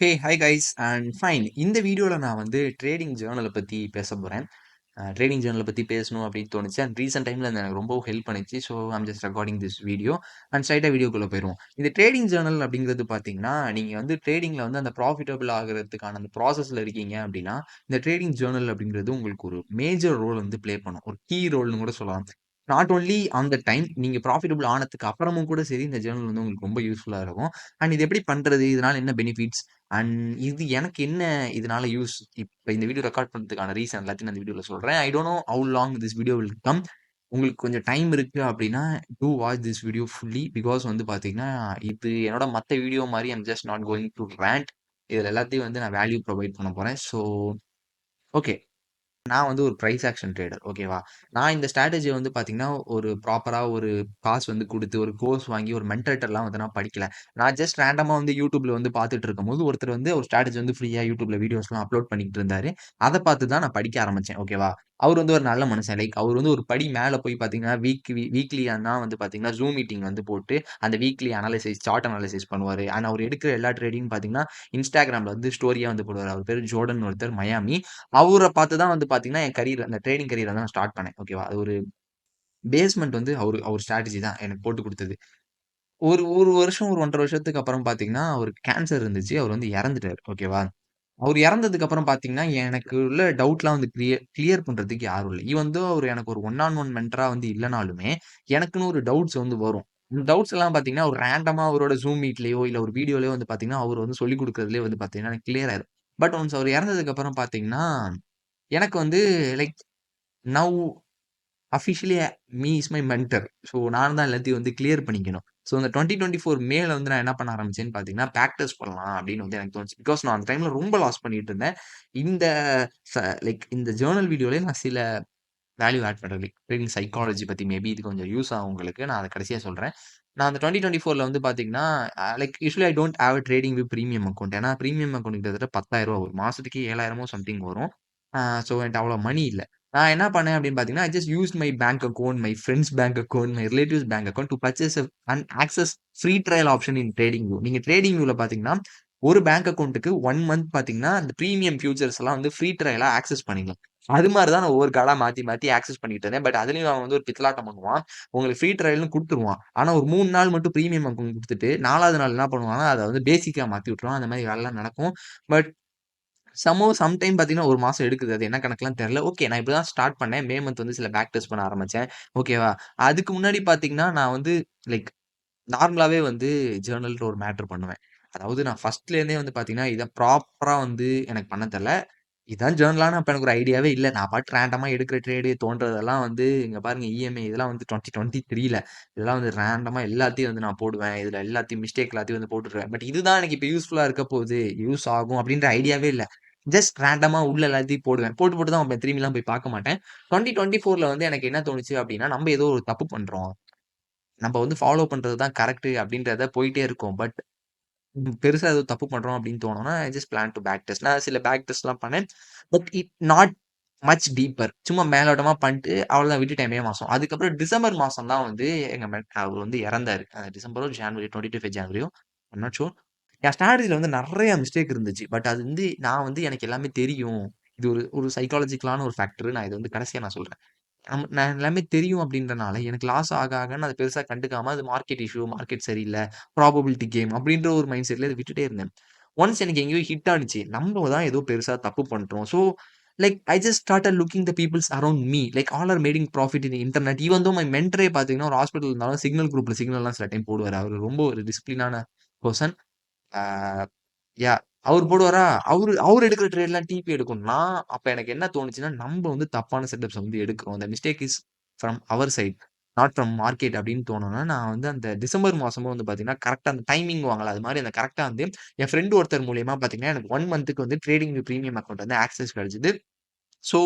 Hi guys and fine. இந்த வீடியோல நான் வந்து ட்ரேடிங் ஜர்னல பத்தி பேசப் போறேன். ட்ரேடிங் ஜர்னல பத்தி பேசணும் அப்படின்னு தோணுச்சு. அண்ட் ரீசென்ட் டைம்ல அது எனக்கு ரொம்ப ஹெல்ப் பண்ணுச்சு. So I am just recording this video and ஸ்ட்ரைட்டா வீடியோக்குள்ள போயிருவோம். இந்த ட்ரேடிங் ஜர்னல் அப்படிங்கிறது பார்த்தீங்கன்னா, நீங்க வந்து ட்ரேடிங்ல வந்து அந்த ப்ராஃபிட்டபிள் ஆகுறதுக்கான அந்த ப்ராசஸ்ல இருக்கீங்க அப்படின்னா, இந்த ட்ரேடிங் ஜர்னல் அப்படிங்கிறது உங்களுக்கு ஒரு மேஜர் ரோல் வந்து ப்ளே பண்ணும். ஒரு கீ ரோல்ன்னு கூட சொல்லலாம். Not only on the time நீங்க ப்ராஃபிட்டபிள் ஆனதுக்கு அப்புறமும் கூட சரி, இந்த ஜர்னல் வந்து உங்களுக்கு ரொம்ப யூஸ்ஃபுல்லா இருக்கும். அண்ட் இது எப்படி பண்றது? இதனால என்ன பெனிஃபிட்ஸ்? அண்ட் இது எனக்கு என்ன இதனால யூஸ்? இப்ப இந்த வீடியோ ரெக்கார்ட் பண்றதுக்கான ரீசன் எல்லாத்தையும் நான் இந்த வீடியோல சொல்றேன். I don't know how long this video will come. உங்களுக்கு கொஞ்சம் டைம் இருக்கு அப்படின்னா, to watch this video fully. Because வந்து பார்த்தீங்கன்னா, இது என்னோட மத்த வீடியோ மாரி I am just not going to rant. இதுல எல்லாத்தையும் வந்து நான் வேல்யூ ப்ரொவைட் பண்ண போறேன். So okay. நான் வந்து ஒரு பிரைஸ் ஆக்ஷன் ட்ரேடர். ஓகேவா? நான் இந்த ஸ்ட்ராட்டஜிய வந்து பார்த்தீங்கன்னா, ஒரு ப்ராப்பரா ஒரு காசு வந்து குடுத்து, ஒரு கோர்ஸ் வாங்கி, ஒரு மென்டர்ட்டலாம் வந்து நான் படிக்கல. நான் ஜஸ்ட் ரேண்டமா வந்து YouTubeல வந்து பார்த்துட்டு இருக்கும்போது, ஒருத்தர் வந்து ஒரு ஸ்ட்ராட்டஜி வந்து ஃப்ரீயா YouTubeல வீடியோஸ்லாம் அப்லோட் பண்ணிட்டு இருந்தாரு. அத பார்த்து தான் நான் படிக்க ஆரம்பிச்சேன். ஓகேவா? அவரு வந்து ஒரு நல்ல மனுஷன். லைக் அவரு வந்து ஒரு படி மேல போய் பார்த்தீங்கன்னா, வீக்லியானா வந்து பார்த்தீங்கன்னா, Zoom மீட்டிங் வந்து போட்டு, அந்த வீக்லி அனலைசிஸ், சார்ட் அனலைசிஸ் பண்ணுவாரு. அண்ட் அவரு எடுக்கிற எல்லா ட்ரேடிங் பார்த்தீங்கன்னா, Instagramல வந்து ஸ்டோரியா வந்து போடுவாரு. அவர் பேரு ஜோர்டன் ஒருத்தர் மயாமி. அவர பார்த்து தான் வந்து பார்த்தீங்கன்னா, என் கரியர் அந்த ட்ரேடிங் கரியர வந்து நான் ஸ்டார்ட் பண்ணேன். ஓகேவா? அது ஒரு பேஸ்மெண்ட் வந்து அவர் ஸ்ட்ராட்டஜி தான் எனக்கு போட்டு குடுத்தது. ஒரு 1 வருஷம், ஒரு 1 1/2 வருஷத்துக்கு அப்புறம் பார்த்தீங்கன்னா, அவருக்கு கேன்சர் இருந்துச்சு. அவர் வந்து இறந்துட்டாரு. ஓகேவா? அவர் இறந்ததுக்கு அப்புறம் பார்த்தீங்கன்னா, எனக்கு உள்ள டவுட்லாம் வந்து கிளியர் பண்றதுக்கு யாரும் இல்ல. ஈவன் தோ அவரு எனக்கு ஒரு ஒன் ஆன் ஒன் மென்டரா வந்து இல்லனாலுமே, எனக்குன்னு ஒரு டவுட்ஸ் வந்து வரும். இந்த டவுட்ஸ் எல்லாம் பார்த்தீங்கன்னா, ஒரு ரேண்டமா அவரோட Zoom மீட்லயோ, இல்ல ஒரு வீடியோலயோ வந்து பார்த்தீங்கன்னா, அவரு வந்து சொல்லிக் குடுக்குறதிலயே வந்து பார்த்தீங்கன்னா, எனக்கு கிளியர் ஆயிரும். பட் ஒன்ஸ் அவர் இறந்ததுக்கு அப்புறம் பார்த்தீங்கன்னா, எனக்கு வந்து like now officially me is my mentor. So நான் தான் எல்லாத்தையும் வந்து கிளியர் பண்ணிக்கணும். ஸோ இந்த 2024 மேல வந்து நான் என்ன பண்ண ஆரம்பிச்சேன்னு பார்த்தீங்கன்னா, பேக் டெஸ்ட் பண்ணலாம் அப்படின்னு வந்து எனக்கு தோணுச்சு. பிகாஸ் நான் அந்த டைம்ல ரொம்ப லாஸ் பண்ணிட்டு இருந்தேன். இந்த ச லைக் இந்த ஜர்னல் வீடியோலயே நான் சில வேல்யூ ஆட் பண்றேன். லைக் ட்ரேடிங் சைக்காலஜி பத்தி மேபி இது கொஞ்சம் யூஸ் ஆகும் உங்களுக்கு. நான் அத கடைசியா சொல்றேன். நான் அந்த 2024ல வந்து பார்த்தீங்கன்னா, like usually I don't have a trading with premium account. ஏன்னா பிரீமியம் அக்கவுண்ட் கிட்டத்தட்ட ரூ. 10,000 வரும். மாசத்துக்கு 7,000மோ சம்திங் வரும். ஸோ என்ட்ட அவ்வளோ மணி இல்ல. நான் என்ன பண்ணேன் அப்படின்னு பார்த்தீங்கன்னா, I just used my bank account, my friends bank account, my relatives bank account to purchase and access free trial option in trading view. நீங்க ட்ரேடிங் வியூல பார்த்தீங்கன்னா, ஒரு பேங்க் அக்கவுண்ட்க்கு 1 மந்த் பார்த்தீங்கன்னா, அந்த பிரீமியம் ஃபியூச்சர்ஸ் எல்லாம் வந்து ஃப்ரீ ட்ரையலா ஆக்சஸ் பண்ணிக்கலாம். அது மாரி தான் நான் ஒவ்வொரு கார்டா மாத்தி, மாத்தி ஆக்சஸ் பண்ணிட்டு இருந்தேன். பட் அதுலயும் அவன் வந்து ஒரு பித்தலாட்டம் பண்ணுவான். உங்களுக்கு ஃப்ரீ ட்ரையல்ன்னு குடுத்துருவான். ஆனா ஒரு 3 நாள் மட்டும் பிரீமியம் அக்கவுண்ட் குடுத்துட்டு, 4வது நாள் என்ன பண்ணுவான்னா, அத வந்து பேசிக்கா மாத்தி விட்டுருவான். அந்த மாரி வேலைலாம் நடக்கும். பட் சம்டைம் பார்த்தீங்கன்னா, 1 மாசம் எடுக்குது. அது என்ன கணக்குலாம் தெரியல. ஓகே. நான் இப்படி தான் ஸ்டார்ட் பண்ணேன். மே மந்த் வந்து சில பேக் டெஸ்ட் பண்ண ஆரம்பிச்சேன். ஓகேவா? அதுக்கு முன்னாடி பார்த்தீங்கன்னா, நான் வந்து லைக் நார்மலாவே வந்து ஜர்னல்ன்ற ஒரு மேட்டர் பண்ணுவேன். அதாவது நான் ஃபர்ஸ்ட்லேருந்தே வந்து பார்த்தீங்கன்னா, இத ப்ராப்பரா வந்து எனக்கு பண்ண தெரியல. இதான் ஜர்னலான்னு அப்ப எனக்கு ஒரு ஐடியாவே இல்ல. நான் பாட்டுக்கு ரேண்டமா எடுக்கிற ட்ரேடு தோன்றதெல்லாம் வந்து இங்க பாருங்க இஎம்ஐ இதெல்லாம் வந்து 2023ல இதெல்லாம் வந்து ரேண்டமா எல்லாத்தையும் வந்து நான் போடுவேன். இதுல எல்லாத்தையும் மிஸ்டேக் எல்லாத்தையும் வந்து போட்டுருவேன். பட் இதுதான் எனக்கு இப்ப யூஸ்ஃபுல்லா இருக்க போகுது. யூஸ் ஆகும் அப்டின்ற ஐடியாவே இல்ல. ஜஸ்ட் ரேண்டமா உள்ள எல்லாத்தையும் போடுவேன். போட்டு, போட்டு தான் வைப்பேன். திரும்பிலாம் போய் பார்க்க மாட்டேன். 2024ல வந்து எனக்கு என்ன தோணுச்சு அப்டின்னா, நம்ம ஏதோ ஒரு தப்பு பண்றோம். நம்ம வந்து ஃபாலோ பண்றது தான் கரெக்ட் அப்டின்றத போயிட்டே இருக்கோம். பட் பெருசா ஏதோ தப்பு பண்றோம் அப்படின்னு தோணும்னா, I just plan to back test. நான் சில பேக் டெஸ்ட்லாம் பண்ணேன். But it not much deeper. சும்மா மேலோட்டமா பண்ணிட்டு அவ்வளோதான் விட்டுட்டேன் மே மாசம். அதுக்கப்புறம் டிசம்பர் மாசம் தான் வந்து எங்க அவரு வந்து இறந்தாரு. டிசம்பரோ, ஜான்வரி 25 ஜான்வரியோ ஐ அம் நாட் ஷூர். என் ஸ்ட்ராட்டஜில வந்து நெறைய மிஸ்டேக் இருந்துச்சு. பட் அது வந்து நான் வந்து எனக்கு எல்லாமே தெரியும். இது ஒரு ஒரு சைக்காலஜிக்கலான ஒரு ஃபேக்டர். நான் இத வந்து கடைசியா நான் சொல்றேன். நான் எல்லாமே தெரியும் அப்படின்றனால, எனக்கு லாஸ் ஆக ஆக நான் அத பெருசா கண்டுக்காம, அது மார்க்கெட் இஷ்யூ, மார்க்கெட் சரியில்ல, ப்ராபபிலிட்டி கேம் அப்படின்ற ஒரு மைண்ட் செட்ல இத விட்டுட்டே இருந்தேன். ஒன்ஸ் எனக்கு எங்கேயோ ஹிட் ஆனுச்சு. நம்ம தான் ஏதோ பெருசா தப்பு பண்றோம். So, like I just started looking the peoples around me. Like all are making profit in internet. Even though my மென்டரே பார்த்தீங்கன்னா, ஒரு ஹாஸ்பிட்டல் இருந்தாலும் சிக்னல் குரூப்ல சிக்னல்லாம் சில டைம் போடுவாரு. அவரு ரொம்ப ஒரு டிசிப்ளினான பெர்சன். ஆ யாஹ்! அவரு போடுவாரா, அவரு எடுக்கிற ட்ரேட்லாம் டிபி எடுக்கும். அப்ப எனக்கு என்ன தோணுச்சுன்னா, நம்ப வந்து தப்பான செட்டப்ஸ் வந்து எடுக்கிறோம். The mistake is from our side. Not from market அப்படின்னு தோணும்னா, நான் வந்து அந்த டிசம்பர் மாசமும் வந்து பார்த்தீங்கன்னா, கரெக்ட்டா அந்த டைமிங் வாங்கல. அது மாரி அந்த கரெக்ட்டா வந்து என் ஃப்ரெண்ட் ஒருத்தர் மூலியமா பார்த்தீங்கன்னா, எனக்கு 1 மந்த்துக்கு வந்து ட்ரேடிங் வித் பிரீமியம் அக்கவுண்ட் வந்து ஆக்சஸ் கிடைச்சது. So,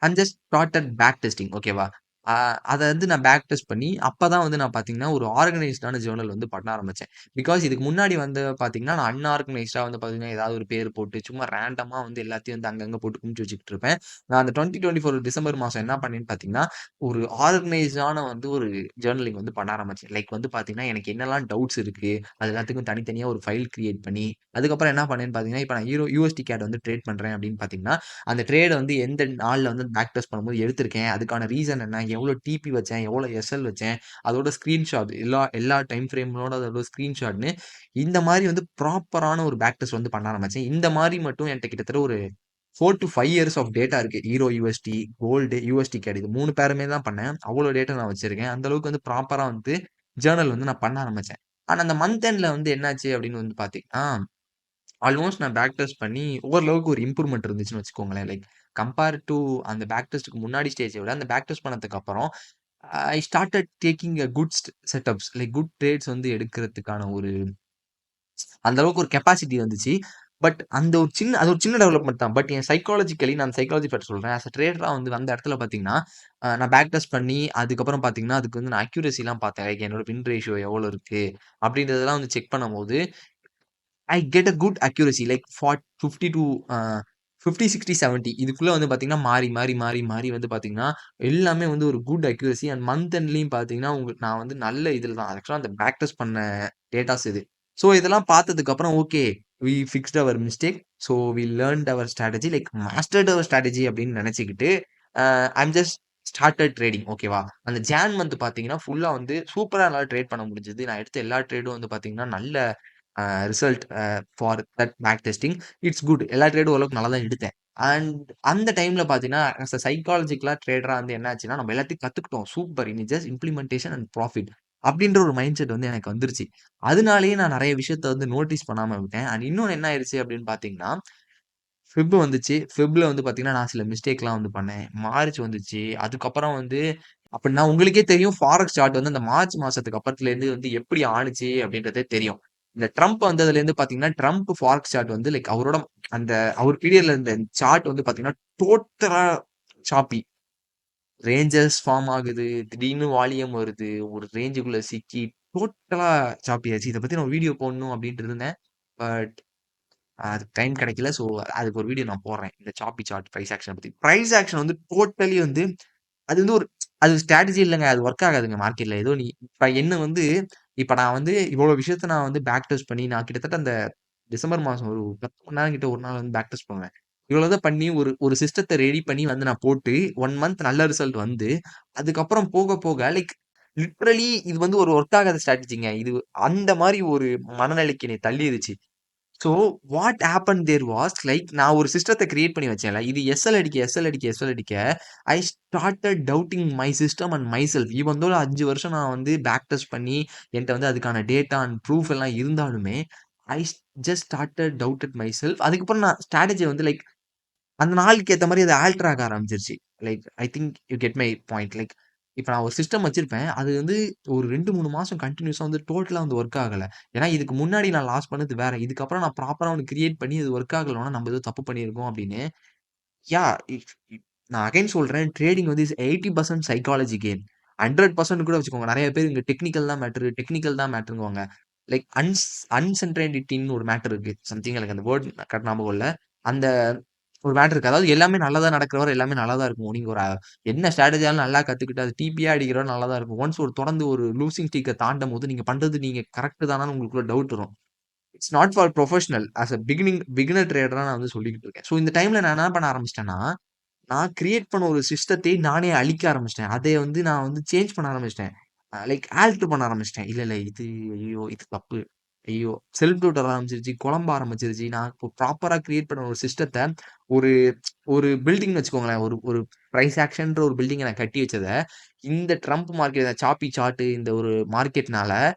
I just started back testing ஓகேவா? அ அத வந்து நான் பேக் டெஸ்ட் பண்ணி, அப்பதான் வந்து நான் பார்த்தீங்கன்னா, ஒரு ஆர்கனைஸ்டான ஜர்னல் வந்து பண்ண ஆரம்பிச்சேன். பிகாஸ் இதுக்கு முன்னாடி வந்து பார்த்தீங்கன்னா, நான் அன்ஆர்கனைஸ்டா வந்து பார்த்தீங்கன்னா, ஏதாவது ஒரு பேர் போட்டு, சும்மா ரேண்டமா வந்து எல்லாத்தையும் வந்து அங்கங்க போட்டு குமிச்சு வச்சுக்கிட்டு இருப்பேன். நான் அந்த 2024 டிசம்பர் மாசம் என்ன பண்ணேன்னு பார்த்தீங்கன்னா, ஒரு ஆர்கனைஸ்டான வந்து ஒரு ஜர்னலிங் வந்து பண்ண ஆரம்பிச்சேன். லைக் வந்து பார்த்தீங்கன்னா, எனக்கு என்னலாம் டவுட்ஸ் இருக்கு, அது எல்லாத்துக்கும் தனித்தனியா ஒரு ஃபைல் கிரியேட் பண்ணி, அதுக்கப்புறம் என்ன பண்ணேன்னு பார்த்தீங்கன்னா, இப்ப நான் யூஎஸ்டி கேட் வந்து ட்ரேட் பண்றேன் அப்படின்னு பார்த்தீங்கன்னா, அந்த ட்ரேட வந்து எந்த நாள்ல வந்து பேக் டெஸ்ட் பண்ணும்போது எடுத்திருக்கேன். அதுக்கான ரீசன் என்ன? எவ்வளோ டிபி வச்சேன்? எவ்வளோ எஸ்எல் வச்சேன்? அதோட ஸ்கிரீன்ஷாட் எல்லா எல்லா டைம் ஃப்ரேமோட அதோட ஸ்கிரீன்ஷாட்ன்னு இந்த மாரி வந்து ப்ராப்பரான ஒரு பேக் டெஸ்ட் வந்து பண்ண ஆரம்பிச்சேன். இந்த மாரி மட்டும் என்ட்ட கிட்டத்தட்ட ஒரு 4 டூ 5 இயர்ஸ் ஆஃப் டேட்டா இருக்கு. Euro USD, gold, USD CAD இது 3 பேருமே தான் பண்ணேன். அவ்வளோ டேட்டா நான் வச்சிருக்கேன். அந்த அளவுக்கு வந்து ப்ராப்பரா வந்து ஜர்னல் வந்து நான் பண்ண ஆரம்பிச்சேன். ஆனா அந்த மந்த் எண்ட்ல வந்து என்னாச்சு அப்படின்னு வந்து பார்த்தீங்கன்னா ஆல்மோஸ்ட் நான் பேக் டெஸ்ட் பண்ணி ஓரளவுக்கு ஒரு இம்ப்ரூவ்மென்ட் இருந்துச்சுன்னு வச்சுக்கோங்களேன். லைக் கம்பேர் டூ அந்த பேக் டெஸ்ட்க்கு முன்னாடி ஸ்டேஜ விட, அந்த பேக் டெஸ்ட் பண்ணதுக்கு அப்புறம், I started taking a good setups like good trades வந்து எடுக்கிறதுக்கான ஒரு அந்த அளவுக்கு ஒரு கெப்பாசிட்டி வந்துச்சு. பட் அந்த ஒரு சின்ன அது ஒரு சின்ன டெவலப்மெண்ட் தான். பட் என் சைக்காலஜிக்கலி நான் சைக்காலஜி பத்தி சொல்றேன். ஆஸ் அ ட்ரேடரா வந்து அந்த இடத்துல பார்த்தீங்கன்னா, நான் பேக் டெஸ்ட் பண்ணி, அதுக்கப்புறம் பார்த்தீங்கன்னா, அதுக்கு வந்து நான் அக்யூரசிலாம் பார்த்தேன். லைக் என்னோட வின் ரேஷியோ எவ்வளோ இருக்கு? அப்படின்றதெல்லாம் வந்து செக் பண்ணும்போது I get a good accuracy like 50 to a 50, 60, 70 இதுக்குள்ள வந்து பார்த்தீங்கன்னா, மாறி வந்து பார்த்தீங்கன்னா, எல்லாமே வந்து ஒரு குட் அக்யூரசி அண்ட் மந்த் எண்ட்லயும் பார்த்தீங்கன்னா, நான் வந்து நல்ல இதில தான் ஆக்சுவலா அந்த பேக் டெஸ்ட் பண்ண டேட்டாஸ் இது. ஸோ இதெல்லாம் பார்த்ததுக்கப்புறம் okay, we fixed our mistake. So we learned our strategy like mastered our strategy அப்படின்னு நெனச்சுக்கிட்டு, ஐம் ஜஸ்ட் ஸ்டார்ட்டட் ட்ரேடிங் ஓகேவா? அந்த ஜான் மந்த் பார்த்தீங்கன்னா, ஃபுல்லா வந்து சூப்பரா என்னால ட்ரேட் பண்ண முடிஞ்சது. நான் எடுத்த எல்லா ட்ரேடும் வந்து பார்த்தீங்கன்னா, நல்ல result for that back testing. It's good. எல்லா ட்ரேடும் ஓரளவுக்கு நல்லா தான் எடுத்தேன். அண்ட் அந்த டைம்ல பார்த்தீங்கன்னா, ஆஸ் அ சைக்காலஜிக்கலா ட்ரேடரா வந்து என்ன ஆச்சுன்னா, நம்ம எல்லாத்தையும் கத்துக்கிட்டோம். சூப்பர். இனி ஜஸ்ட் இம்ப்ளிமென்டேஷன் அண்ட் ப்ராஃபிட். அப்படின்ற ஒரு மைண்ட் செட் வந்து எனக்கு வந்துருச்சு. அதனாலேயே நான் நெறைய விஷயத்த வந்து நோட்டீஸ் பண்ணாம விட்டேன். அண்ட் இன்னொன்னு என்ன ஆயிருச்சு அப்படின்னு பார்த்தீங்கன்னா, ஃபெப் வந்துச்சு. ஃபெப்ல வந்து பார்த்தீங்கன்னா, நான் சில மிஸ்டேக்லாம் வந்து பண்ணேன். மார்ச் வந்துச்சு. அதுக்கப்புறம் வந்து அப்படின்னா உங்களுக்கே தெரியும் ஃபாரெக்ஸ் சார்ட் வந்து அந்த மார்ச் மாசத்துக்கு அப்புறத்துலேருந்து வந்து எப்படி ஆணுச்சு அப்படின்றதே தெரியும். இந்த ட்ரம்ப் வந்ததுலேருந்து பார்த்தீங்கன்னா, ட்ரம்ப் ஃபாரெக்ஸ் சார்ட் வந்து லைக் அவரோட அந்த அவர் பீரியட்ல இருந்த சார்ட் வந்து பார்த்தீங்கன்னா, டோட்டலா சாப்பி. ரேஞ்சஸ் ஃபார்ம் ஆகுது. திடீர்னு வால்யூம் வருது. ஒரு ரேஞ்சுக்குள்ள சிக்கி டோட்டலா சாப்பி ஆச்சு. இத பத்தி நான் வீடியோ போடணும் அப்டின்ட்டு இருந்தேன். பட் அதுக்கு டைம் கிடைக்கல. ஸோ அதுக்கு ஒரு வீடியோ நான் போடுறேன். இந்த சாப்பி சார்ட் பிரைஸ் ஆக்ஷன பத்தி. பிரைஸ் ஆக்ஷன் வந்து டோட்டலி வந்து அது வந்து ஒரு அது ஸ்ட்ராட்டஜி இல்லங்க. அது வொர்க் ஆகாதுங்க மார்க்கெட்ல. ஏதோ நீ இப்ப என்ன வந்து இப்ப நான் வந்து இவ்வளோ விஷயத்த நான் வந்து பேக் டெஸ்ட் பண்ணி நான் கிட்டத்தட்ட அந்த டிசம்பர் மாசம் ஒரு 10 மணி நேரம் கிட்ட ஒரு நாள் வந்து பேக் டெஸ்ட் பண்ணுவேன். இவ்வளோ தான் பண்ணி ஒரு ஒரு சிஸ்டத்த ரெடி பண்ணி வந்து நான் போட்டு 1 மந்த் நல்ல ரிசல்ட் வந்து, அதுக்கப்புறம் போக போக லைக் லிட்டரலி இது வந்து ஒரு வொர்க் ஆகாத ஸ்ட்ராட்டஜிங்க. இது அந்த மாரி ஒரு மனநிலைக்கு என்னைய தள்ளிருச்சு. So what happen there was like நான் ஒரு சிஸ்டத்த கிரியேட் பண்ணி வச்சேன்ல. இது எஸ்எல் அடிக்க I started doubting my system and myself. Even though 5 வருஷம் நான் வந்து பேக் டெஸ்ட் பண்ணி என்ட்ட வந்து அதுக்கான டேட்டா அண்ட் ப்ரூஃப் எல்லாம் இருந்தாலுமே, ஐ ஜஸ்ட் ஸ்டார்ட்டட் டவுட்டட் மைசெல்ஃப். அதுக்கப்புறம் நான் ஸ்ட்ராட்டஜிய வந்து லைக் அந்த நாளுக்கு ஏத்த மாரி அது ஆல்டர் ஆக ஆரம்பிச்சுருச்சு. Like I think you get my point. Like இப்ப நான் ஒரு சிஸ்டம் வச்சிருப்பேன். அது வந்து ஒரு 2, 3 மாசம் கன்டினியூஸா வந்து டோட்டலா வந்து வொர்க் ஆகல. ஏன்னா இதுக்கு முன்னாடி நான் லாஸ் பண்ணது வேற. இதுக்கப்புறம் நான் ப்ராப்பரா ஒண்ணு கிரியேட் பண்ணி அது வொர்க் ஆகலன்னா, நம்ம ஏதோ தப்பு பண்ணியிருக்கோம் அப்படின்னு. யாஹ்! இஃப் இப் நான் அகைன் சொல்றேன். ட்ரேடிங் வந்து இஸ் 80% சைக்காலஜி கேம். 100% கூட வச்சுக்கோங்க. நெறைய பேர் இங்க டெக்னிக்கல் தான் மேட்டர்ங்குவாங்க. லைக் அன்சென்ட்ரைனிட்டின்னு ஒரு மேட்டர் இருக்கு. சம்திங் எனக்கு அந்த வேர்ட் கரெக்ட் ஞாபகம் இல்ல. அந்த ஒரு மேட்டர் இருக்கு. அதாவது எல்லாமே நல்லதா நடக்கிற வர எல்லாமே நல்லா தான் இருக்கும். நீங்க ஒரு என்ன ஸ்ட்ராட்டஜியாலும் நல்லா கத்துக்கிட்டு அது டிபியா அடிக்கிற வர நல்லா தான் இருக்கும். ஒன்ஸ் ஒரு தொடர்ந்து ஒரு லூசிங் ஸ்ட்ரீக்க தாண்டும்போது, நீங்க பண்றது நீங்க கரெக்ட் தானான்னு உங்களுக்குள்ள டவுட் வரும். It's not for professional. As a beginner ட்ரேடரா நான் வந்து சொல்லிக்கிட்டு இருக்கேன். ஸோ இந்த டைம்ல நான் என்ன பண்ண ஆரம்பிச்சுட்டேன்னா, நான் கிரியேட் பண்ண ஒரு சிஸ்டத்தை நானே அழிக்க ஆரம்பிச்சுட்டேன். அதை வந்து நான் வந்து சேஞ்ச் பண்ண ஆரம்பிச்சுட்டேன். லைக் ஆல்டர் பண்ண ஆரம்பிச்சுட்டேன். இல்ல இது ஐயய்யோ! இது தப்பு. ஐயோ! செல்ஃப் டவுட் வர ஆரம்பிச்சுருச்சு. குழம்ப ஆரம்பிச்சுருச்சு. நான் இப்போ ப்ராப்பரா கிரியேட் பண்ண ஒரு சிஸ்டத்த ஒரு ஒரு பில்டிங்ன்னு வச்சுக்கோங்களேன். ஒரு ஒரு பிரைஸ் ஆக்ஷன்ற ஒரு பில்டிங்க நான் கட்டி வச்சத, இந்த ட்ரம்ப் மார்க்கெட் இந்த சாப்பி சார்ட் இந்த ஒரு மார்க்கெட்னால,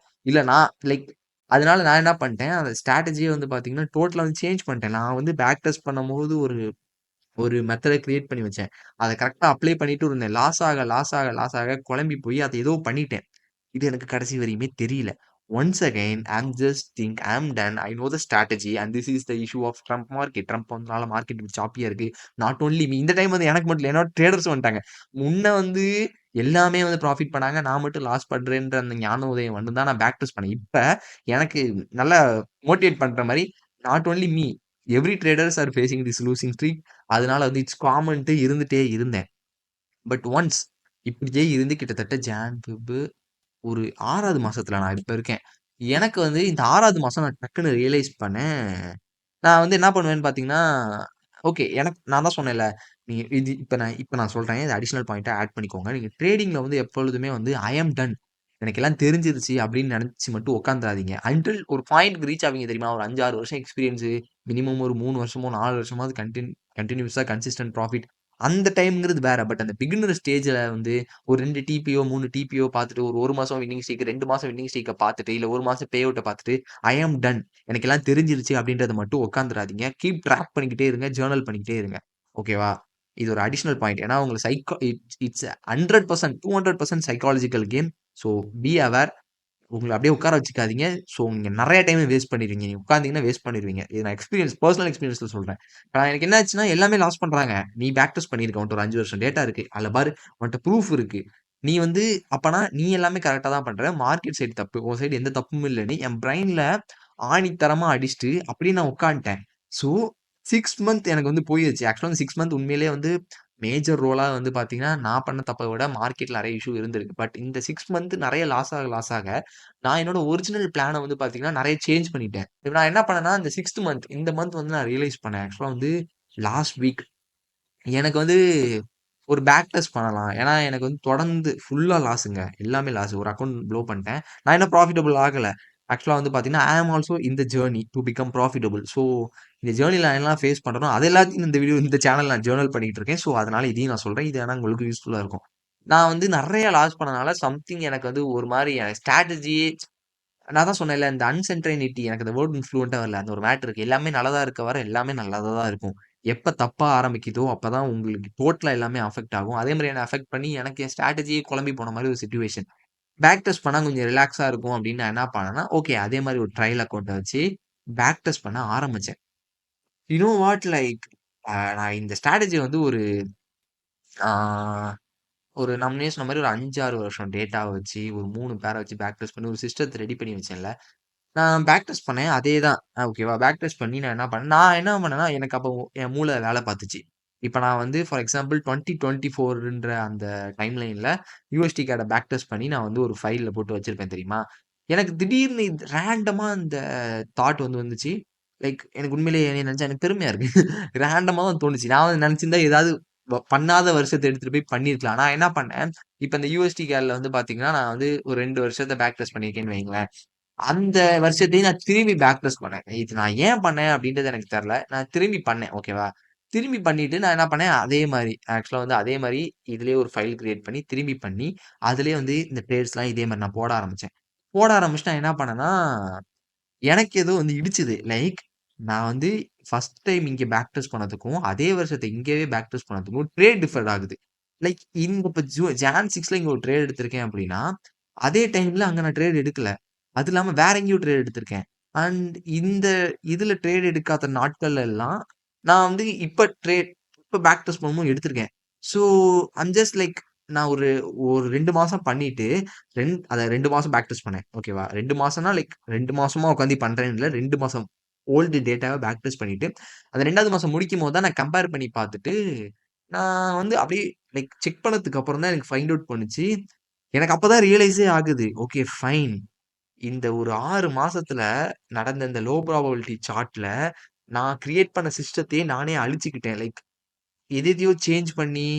இல்ல நான் லைக் அதனால நான் என்ன பண்ணிட்டேன், அந்த ஸ்ட்ராட்டஜியே வந்து பார்த்தீங்கன்னா, டோட்டலா வந்து சேஞ்ச் பண்ணிட்டேன். நான் வந்து பேக் டெஸ்ட் பண்ணும்போது ஒரு ஒரு மெத்தட கிரியேட் பண்ணி வச்சேன். அத கரெக்ட்டா அப்ளை பண்ணிட்டு இருந்தேன். லாஸ் ஆக குழம்பி போய் அத ஏதோ பண்ணிட்டேன். இது எனக்கு கடைசி வரையுமே தெரியல. Once again I just think I am done. I know the strategy and this is the issue of Trump market. Trump வந்தனால மார்க்கெட் இப்படி சாப்பியா இருக்கு. Not only me. இந்த டைம் வந்து எனக்கு மட்டும் இல்ல. என்னோட ட்ரேடர்ஸும் வந்துட்டாங்க. முன்ன வந்து எல்லாமே வந்து ப்ராஃபிட் பண்ணாங்க. நான் மட்டும் லாஸ் பண்றேன்ற அந்த ஞான உதயம் வந்து தான் நான் பேக் டெஸ்ட் பண்ணேன். இப்ப எனக்கு நல்லா மோட்டிவேட் பண்ற மாரி, not only me, every traders are facing this losing streak. அதனால வந்து இட்ஸ் காமன்ட்டு இருந்துட்டே இருந்தேன். பட் ஒன்ஸ் இப்படியே இருந்து கிட்டத்தட்ட ஜான், ஃபெப் ஒரு 6வது மாசத்துல நான் இப்ப இருக்கேன். எனக்கு வந்து இந்த 6வது மாசம் நான் டக்குனு ரியலைஸ் பண்ணேன். நான் வந்து என்ன பண்ணுவேன்னு பார்த்தீங்கன்னா, ஓகே எனக்கு நான் தான் சொன்னேன்ல, நீங்க இது இப்ப நான் சொல்றேன். இது அடிஷனல் பாயிண்ட்டா ஆட் பண்ணிக்கோங்க. நீங்க ட்ரேடிங்ல வந்து எப்பொழுதுமே வந்து ஐ அம் டன். எனக்கு எல்லாம் தெரிஞ்சிருச்சு அப்படின்னு நெனச்சு மட்டும் உட்காந்துராதீங்க. அன்டில் ஒரு பாயிண்ட்க்கு ரீச் ஆவீங்க தெரியுமா? ஒரு 5, 6 வருஷம் எக்ஸ்பீரியன்ஸ் மினிமம் ஒரு 3 வருஷமோ, 4 வருஷமாவது கன்டினியூஸா கன்சிஸ்டன்ட் ப்ராஃபிட். அந்த டைம்ங்கிறது வேற. பட் அந்த பிகினர் ஸ்டேஜ்ல வந்து ஒரு 2 டிபிஓ, 3 டிபிஓ பார்த்துட்டு, ஒரு 1 மாசம் வின்னிங் ஸ்ட்ரீக், 2 மாசம் வின்னிங் ஸ்ட்ரீக்க பார்த்துட்டு, இல்ல 1 மாசம் பே அவுட்ட பார்த்துட்டு, ஐ அம் டன். எனக்கு எல்லாம் தெரிஞ்சிருச்சு அப்படின்றத மட்டும் உட்காந்துராதீங்க. கீப் ட்ராக் பண்ணிக்கிட்டே இருங்க. ஜர்னல் பண்ணிக்கிட்டே இருங்க. ஓகேவா? இது ஒரு அடிஷனல் பாயிண்ட். ஏன்னா உங்களுக்கு it's 100% 200% psychological game. So be aware. உங்கள அப்படியே உட்கார வச்சுக்காதீங்க. ஸோ நீங்க நெறைய டைம் வேஸ்ட் பண்ணிருவீங்க. நீங்க உட்கார்ந்தீங்கன்னா வேஸ்ட் பண்ணிருவீங்க. இது நான் பெர்சனல் எக்ஸ்பீரியன்ஸ்ல சொல்றேன். எனக்கு என்ன ஆச்சுன்னா, எல்லாமே லாஸ் பண்றாங்க. நீ பேக் டெஸ்ட் பண்ணியிருக்க. உன்ட்ட ஒரு 5 வருஷம் டேட்டா இருக்கு. அதுல பாரு உன்ட்ட ப்ரூஃப் இருக்கு. நீ வந்து அப்பன்னா நீ எல்லாமே கரெக்ட்டா தான் பண்ற. மார்க்கெட் சைடு தப்பு. உன் சைடு எந்த தப்பும் இல்லன்னு என் பிரெயின்ல ஆணித்தரமா அடிச்சுட்டு அப்படியே நான் உட்காந்துட்டேன். ஸோ 6 மந்த் எனக்கு வந்து போயிருச்சு. ஆக்சுவலா அந்த 6 மந்த் உண்மையிலேயே வந்து மேஜர் ரோலா வந்து பார்த்தீங்கன்னா, நான் பண்ண தப்ப விட மார்க்கெட்ல நெறைய இஷ்யூ இருந்திருக்கு. பட் இந்த 6 மந்த் நெறைய லாஸ் ஆக நான் என்னோட ஒரிஜினல் பிளான வந்து பார்த்தீங்கன்னா, நெறைய சேஞ்ச் பண்ணிட்டேன். இப்ப நான் என்ன பண்ணேன்னா, இந்த 6த் மந்த் இந்த மந்த் வந்து நான் ரியலைஸ் பண்ணேன். ஆக்சுவலா வந்து லாஸ்ட் வீக் எனக்கு வந்து ஒரு பேக் டெஸ்ட் பண்ணலாம். ஏன்னா, எனக்கு வந்து தொடர்ந்து ஃபுல்லா லாஸுங்க. எல்லாமே லாஸ். ஒரு அக்கவுண்ட் ப்ளோ பண்ணிட்டேன். நான் இன்னும் ப்ராஃபிட்டபிள் ஆகல. ஆக்சுவலா வந்து பார்த்தீங்கன்னா, I am also in the journey to become profitable. So, இந்த ஜர்னில நான் என்னலாம் ஃபேஸ் பண்றேனோ, அது எல்லாத்தையும் இந்த சேனல்ல நான் ஜர்னல் பண்ணிட்டு இருக்கேன். ஸோ, அதனால இதையும் நான் சொல்றேன். இது ஆனா உங்களுக்கு யூஸ்ஃபுல்லா இருக்கும். நான் வந்து நெறைய லாஸ் பண்ணனால சம்திங் எனக்கு வந்து ஒரு மாரி ஸ்ட்ராட்டஜியே நான் தான் சொன்னேன்ல, இந்த அன்சென்ட்ரைனிட்டி எனக்கு அந்த வேர்ட் ஃப்ளூயன்ட்டா வரல. அந்த ஒரு மேட்டர் இருக்கு. எல்லாமே நல்லதா இருக்க வர எல்லாமே நல்லதா தான் இருக்கும். எப்ப தப்பா ஆரம்பிக்குதோ, அப்பதான் உங்களுக்கு டோட்டலா எல்லாமே அஃபெக்ட் ஆகும். அதே மாரி என்ன அஃபெக்ட் பண்ணி எனக்கு என் ஸ்ட்ராட்டஜியே குழம்பி போன மாரி ஒரு சிச்சுவேஷன். பேக் டெஸ்ட் பண்ணா கொஞ்சம் ரிலாக்ஸா இருக்கும் அப்படின்னு நான் என்ன பண்ணேன்னா, ஓகே அதே மாரி ஒரு ட்ரையல் அக்கவுண்ட்ட வச்சு பேக் டெஸ்ட் பண்ண ஆரம்பிச்சேன். யூ நோ வாட் லைக் நான் இந்த ஸ்ட்ராட்டஜி வந்து ஆ நான் முன்னயே சொன்ன மாரி ஒரு 5, 6 வருஷம் டேட்டாவ வச்சு, ஒரு 3 பேர வச்சு பேக் டெஸ்ட் பண்ணி ஒரு சிஸ்டத்த ரெடி பண்ணி வச்சேன்ல. நான் பேக் டெஸ்ட் பண்ணேன். அதே தான். ஓகேவா. பேக் டெஸ்ட் பண்ணி நான் என்ன பண்ணேன்னா, எனக்கு அப்போ என் மூளை வேல பார்த்துச்சு. இப்ப நான் வந்து ஃபார் எக்ஸாம்பிள் 2024ன்ற அந்த டைம்லைன்ல யுஎஸ்டி கார்ட பேக் டெஸ்ட் பண்ணி நான் வந்து ஒரு ஃபைல்ல போட்டு வச்சிருப்பேன் தெரியுமா? எனக்கு திடீர்னு ரேண்டமா இந்த தாட் வந்து வந்துச்சு. லைக் எனக்கு உண்மையிலேயே என்னைய நெனச்சா எனக்கு பெருமையா இருக்கு. ரேண்டமா தான் தோணுச்சு. நான் வந்து நெனச்சிருந்தா ஏதாவது பண்ணாத வருஷத்த எடுத்துட்டு போய் பண்ணியிருக்கலாம். நான் என்ன பண்ணேன், இப்ப இந்த யுஎஸ்டி கேர்ல வந்து பார்த்தீங்கன்னா, நான் வந்து ஒரு 2 வருஷத்த பேக் டெஸ்ட் பண்ணியிருக்கேன்னு வைங்களேன். அந்த வருஷத்தையும் நான் திரும்பி பேக் டெஸ்ட் பண்ணேன். இது நான் ஏன் பண்ணேன் அப்படின்றது எனக்கு தெரியல. நான் திரும்பி பண்ணேன். ஓகேவா? திரும்பி பண்ணிட்டு நான் என்ன பண்ணேன், அதே மாரி ஆக்சுவலா வந்து அதே மாரி இதிலேயே ஒரு ஃபைல் கிரியேட் பண்ணி, திரும்பி பண்ணி, அதிலேயே வந்து இந்த ட்ரேட்ஸ்லாம் இதே மாரி நான் போட ஆரம்பிச்சேன். போட ஆரம்பிச்சுட்டு நான் என்ன பண்ணேன்னா, எனக்கு ஏதோ வந்து இடிச்சுது. லைக் நான் வந்து ஃபர்ஸ்ட் டைம் இங்க பேக் டெஸ்ட் பண்ணதுக்கும், அதே வருஷத்த இங்கேயே பேக் டெஸ்ட் பண்ணதுக்கும் ட்ரேட் டிஃபர் ஆகுது. லைக் இந்த இப்ப ஜான் 6ல இங்க ஒரு ட்ரேட் எடுத்திருக்கேன் அப்படின்னா, அதே டைம்ல அங்க நான் ட்ரேட் எடுக்கல. அது இல்லாம வேற எங்கேயோ ட்ரேட் எடுத்திருக்கேன். அண்ட் இந்த இதுல ட்ரேட் எடுக்காத நாட்கள்ல எல்லாம், நான் வந்து இப்ப பேக் டெஸ்ட் பண்ணும்போது எடுத்திருக்கேன். ஸோ ஐம் ஜஸ்ட் லைக் நான் ஒரு ஒரு 2 மாசம் பண்ணிட்டு, அத 2 மாசம் பேக் டெஸ்ட் பண்ணேன். ஓகேவா? 2 மாசம்னா லைக் 2 மாசமா உட்காந்து பண்றேன்னு இல்ல. 2 மாசம் ஓல்டு டேட்டாவ பேக் டெஸ்ட் பண்ணிட்டு, அந்த 2வது மாசம் முடிக்கும்போது தான் நான் கம்பேர் பண்ணி பார்த்துட்டு, நான் வந்து அப்படியே லைக் செக் பண்ணதுக்கு அப்புறம் தான் எனக்கு ஃபைண்ட் அவுட் பண்ணுச்சு. எனக்கு அப்பதான் ரியலைஸே ஆகுது. Okay fine. இந்த ஒரு 6 மாசத்துல நடந்த இந்த லோ ப்ராபபிலிட்டி சார்ட்ல நான் கிரியேட் பண்ண சிஸ்டத்தையே நானே அழிச்சுக்கிட்டேன். லைக் எதெதையோ சேஞ்ச் பண்ணி,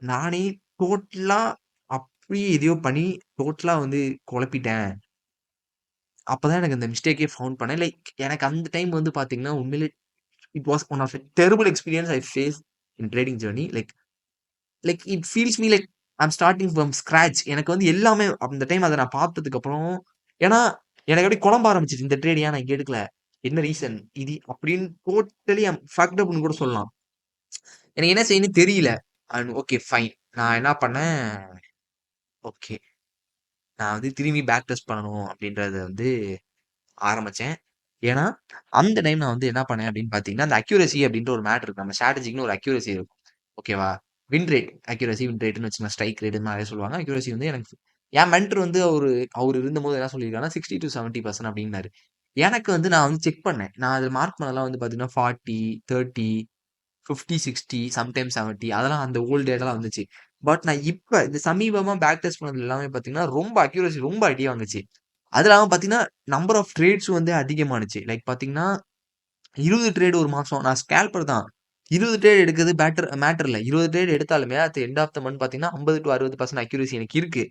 நானே டோட்டலா அப்படியே எதையோ பண்ணி டோட்டலா வந்து குழப்பிட்டேன். அப்பதான் எனக்கு அந்த மிஸ்டேக்கே ஃபவுண்ட் பண்ணேன். லைக் எனக்கு அந்த டைம் வந்து பார்த்தீங்கன்னா, உண்மையிலே it was one of a terrible experience I faced in trading journey. Like like it feels me like I am starting from scratch. எனக்கு வந்து எல்லாமே அந்த டைம் அத நான் பார்த்ததுக்கு அப்புறம் ஏன்னா, எனக்கு அப்படியே குழம்ப ஆரம்பிச்சுருச்சு. இந்த ட்ரேட் ஏன் நான் இங்க எடுக்கல? என்ன ரீசன்? இது அப்படின்னு டோட்டலி ஐ அம் ஃபக்ட் அப்ன்னு கூட சொல்லலாம். எனக்கு என்ன செய்யணும்னு தெரியல. And okay fine. நான் என்ன பண்ணேன், ஓகே நான் வந்து திரும்பி பேக் டெஸ்ட் பண்ணணும் அப்படின்றத வந்து ஆரம்பிச்சேன். ஏன்னா, அந்த டைம் நான் வந்து என்ன பண்ணேன் அப்படின்னு பார்த்தீங்கன்னா, அந்த அக்யூரசி அப்படின்ற ஒரு மேட்டர் இருக்கு. நம்ம ஸ்ட்ராட்டஜிக்குன்னு ஒரு அக்யூரசி இருக்கும். ஓகேவா? வின் ரேட், அக்யூரசி, வின் ரேட்ன்னு வச்சுக்கோங்க. ஸ்ட்ரைக் ரேட் இந்த மாரி சொல்லுவாங்க. அக்யூரசி வந்து எனக்கு என் மென்டர் வந்து அவரு இருந்தபோது என்ன சொல்லியிருக்காருன்னா, 60-70% அப்டின்னாரு. எனக்கு வந்து நான் வந்து செக் பண்ணேன். நான் அதில மார்க் பண்ணதெல்லாம் வந்து பார்த்தீங்கன்னா, 40, 30, 50, 60 சம்டைம்ஸ் 70 அதெல்லாம் அந்த ஓல்ட் டேட்டாலாம் வந்துச்சு. பட் நான் இப்ப இந்த சமீபமா பேக் டெஸ்ட் பண்ணதுல எல்லாமே பார்த்தீங்கன்னா, ரொம்ப அக்யூரசி ரொம்ப அடி வாங்குச்சு. அது இல்லாம பார்த்தீங்கன்னா, நம்பர் ஆஃப் ட்ரேட்ஸும் வந்து அதிகமானுச்சு. லைக் பார்த்தீங்கன்னா 20 ட்ரேட் ஒரு மாசம். நான் ஸ்கேல்பர் தான். 20 ட்ரேட் எடுக்கிறது மேட்டர் இல்ல. 20 ட்ரேட் எடுத்தாலுமே at the end of the month பார்த்தீங்கன்னா, 50-60% அக்யூரசி எனக்கு இருக்கு.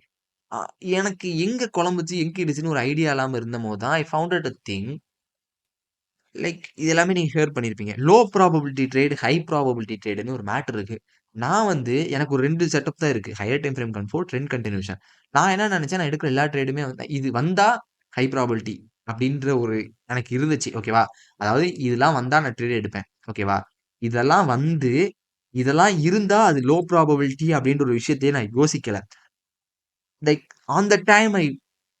அ எனக்கு எங்க குழம்புச்சு, எங்க இடிச்சுன்னு ஒரு ஐடியா இல்லாம இருந்தபோது தான், I found out a thing like இது எல்லாமே நீங்க ஹியர் பண்ணியிருப்பீங்க. Low probability trade, high probability ட்ரேடுன்னு ஒரு மேட்டர் இருக்கு. நான் வந்து எனக்கு ஒரு 2 செட்டப் தான் இருக்கு. Higher time frame comfort, trend continuation. நான் என்ன நெனச்சேன், நான் எடுக்கிற எல்லா ட்ரேடுமே வந்து இது வந்தா ஹை ப்ராபபிலிட்டி அப்டின்ற ஒரு எனக்கு இருந்துச்சு. ஓகேவா? அதாவது இதெல்லாம் வந்தா நான் ட்ரேட் எடுப்பேன். ஓகேவா? இதெல்லாம் வந்து இதெல்லாம் இருந்தா அது லோ ப்ராபபிலிட்டி அப்டின்ற ஒரு விஷயத்தையே நான் யோசிக்கல. Like on the time I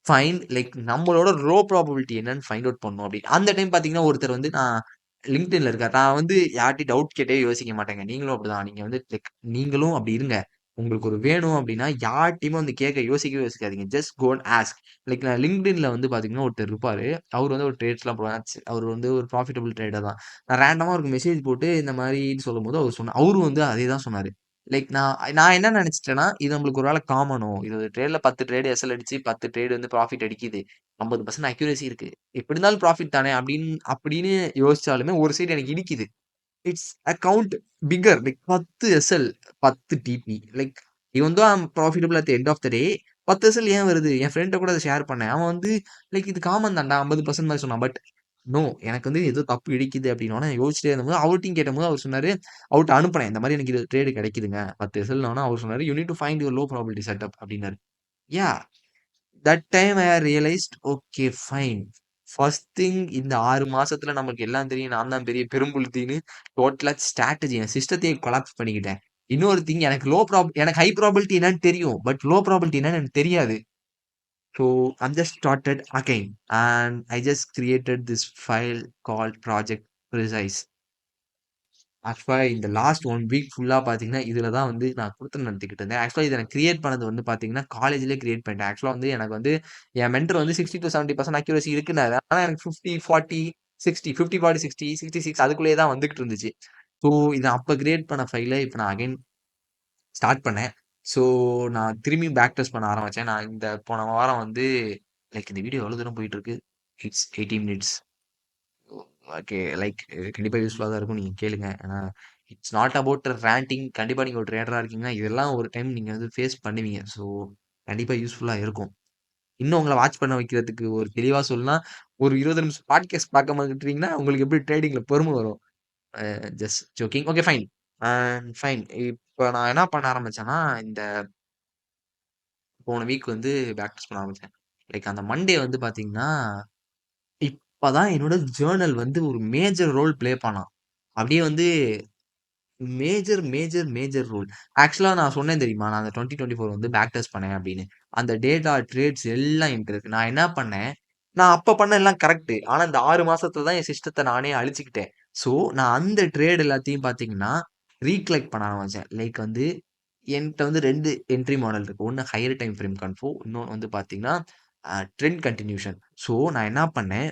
find like நம்மளோட ப்ராபபிலிட்டி என்னன்னு ஃபைண்ட் அவுட் பண்ணணும் அப்படின்னு. அந்த டைம் பார்த்தீங்கன்னா, ஒருத்தர் வந்து நான் லிங்க்டின்ல இருக்காரு. நான் வந்து யார்ட்டயும் டவுட் கேட்டே யோசிக்க மாட்டேங்க. நீங்களும் அப்படிதான். நீங்க வந்து லைக் நீங்களும் அப்படி இருங்க. உங்களுக்கு ஒரு வேணும் அப்படின்னா, யார்ட்டயுமே வந்து கேட்க யோசிக்கவே யோசிக்காதீங்க. Just go and ask. Like நான் லிங்க்டின்ல வந்து பார்த்தீங்கன்னா, ஒருத்தர் இருப்பாரு. அவரு வந்து ஒரு ட்ரேட்ஸ்லாம் போடுவாரு. அவரு வந்து ஒரு ப்ராஃபிட்டபிள் ட்ரேடர் தான். நான் ரேண்டமா அவருக்கு மெசேஜ் போட்டு இந்த மாரின்னு சொல்லும்போது, அவரும் வந்து அதே தான் சொன்னாரு. லைக் நான் நான் என்ன நெனச்சுட்டேன்னா, இது நம்மளுக்கு ஒரு வேள காமனோ, இது ஒரு ட்ரேட்ல 10 ட்ரேட் எஸ்எல் அடிச்சு 10 ட்ரேட் வந்து ப்ராஃபிட் அடிக்குது. 50% அக்யூரசி இருக்கு. எப்படி இருந்தாலும் ப்ராஃபிட் தானே அப்படின்னு யோசிச்சாலுமே ஒரு சைடு எனக்கு இடிக்குது. It's account bigger like 10 SL 10 TP like இவன் தான் profitable at the end of the day 10 SL ஏன் வருது? என் ஃப்ரெண்ட்ட கூட அத ஷேர் பண்ணேன். அவன் வந்து லைக் இது காமன் தான்டா 50% மாரி சொன்னான். பட் நோ எனக்கு வந்து ஏதோ தப்பு இடிக்குது அப்டின்னோனே யோசிச்சிட்டே இருந்தபோது அவர்ட்டயும் கேட்டபோது அவர் சொன்னாரு, அவர்ட்ட அனுப்புனேன். இந்த மாரி எனக்கு இது ட்ரேடு கிடைக்குதுங்க. 10 எஸ்எல்னோன அவர் சொன்னாரு, "you need to find your low probability setup" அப்டின்னாரு. Yeah! That time I realised okay fine. First thing இந்த 6 மாசத்துல நமக்கு எல்லாம் தெரியும். நான் தான் பெரிய பெரும்புழுத்தின்னு டோட்டலா ஸ்ட்ராட்டஜி என் சிஸ்டத்தையே கொலாப்ஸ் பண்ணிக்கிட்டேன். இன்னொரு திங் எனக்கு ஹை ப்ராபபிலிட்டி என்னன்னு தெரியும். பட் லோ ப்ராபபிலிட்டி என்னன்னு எனக்கு தெரியாது. So I'm just started again and I just created this file called Project Precise. ஆக்சுவலா இந்த லாஸ்ட் 1 வீக் ஃபுல்லா பார்த்தீங்கன்னா, இதுல தான் வந்து நான் குடுத்தனம் நடத்திக்கிட்டு இருந்தேன். ஆக்சுவலா இத நான் கிரியேட் பண்ணது வந்து பார்த்தீங்கன்னா, காலேஜ்லயே கிரியேட் பண்ணிட்டேன். ஆக்சுவலா வந்து எனக்கு வந்து என் மென்டார் வந்து 60-70% அக்யூரசி இருக்குன்னாரு. ஆனா எனக்கு 50, 40, 60, 50, 40, 60, 66 அதுக்குள்ளேயே தான் வந்துகிட்டு இருந்துச்சு. ஸோ இத அப்ப கிரியேட் பண்ண ஃபைல இப்ப நான் அகைன் ஸ்டார்ட் பண்ணேன். ஸோ நான் திரும்பி பேக் டெஸ்ட் பண்ண ஆரம்பிச்சேன். நான் இந்த போன வாரம் வந்து லைக் இந்த வீடியோ எவ்வளோ தூரம் போயிட்டு இருக்கு? It's 80 minutes. ஓகே. லைக் கண்டிப்பா யூஸ்ஃபுல்லா தான் இருக்கும். நீங்க கேளுங்க. ஏன்னா, இட்ஸ் நாட் அபௌட் ரேண்டிங். கண்டிப்பா நீங்க ஒரு ட்ரேடரா இருக்கீங்கன்னா, இதெல்லாம் ஒரு டைம் நீங்க வந்து ஃபேஸ் பண்ணுவீங்க. ஸோ, கண்டிப்பா யூஸ்ஃபுல்லா இருக்கும். இன்னும் உங்கள வாட்ச் பண்ண வைக்கிறதுக்கு ஒரு தெளிவா சொல்லணும்னா, ஒரு 20 நிமிஷம் பாட்காஸ்ட் பார்க்காம விட்டுட்டீங்கன்னா, உங்களுக்கு எப்படி ட்ரேடிங்ல பொறும வரும்? Just joking. Okay fine. Fine. இப்ப நான் என்ன பண்ண ஆரம்பிச்சேன்னா, இந்த போன வீக் வந்து பேக் டெஸ்ட் பண்ண ஆரம்பிச்சேன். லைக் அந்த மண்டே வந்து பார்த்தீங்கன்னா, இப்ப தான் என்னோட ஜர்னல் வந்து ஒரு மேஜர் ரோல் ப்ளே பண்ணான். அப்படியே வந்து மேஜர் ரோல். ஆக்சுவலா நான் சொன்னேன் தெரியுமா? நான் அந்த 2024 வந்து பேக் டெஸ்ட் பண்ணேன் அப்படின்னு. அந்த டேட்டா, ட்ரேட்ஸ் எல்லாம் என்ட்ட இருக்கு. நான் என்ன பண்ணேன், நான் அப்ப பண்ண எல்லாம் கரெக்ட்டு. ஆனா இந்த 6 மாசத்துல தான் என் சிஸ்டத்த நானே அழிச்சுக்கிட்டேன். ஸோ, நான் அந்த ட்ரேட் எல்லாத்தையும் பார்த்தீங்கன்னா, ரீகலெக்ட் பண்ண ஆரம்பிச்சேன். லைக் வந்து என்ட்ட வந்து 2 என்ட்ரி மாடல் இருக்கு. ஒண்ணு ஹையர் டைம் ஃப்ரேம் கன்ஃபோ, இன்னொன்னு வந்து பார்த்தீங்கன்னா, ட்ரெண்ட் கன்டினியூஷன். ஸோ, நான் என்ன பண்ணேன்,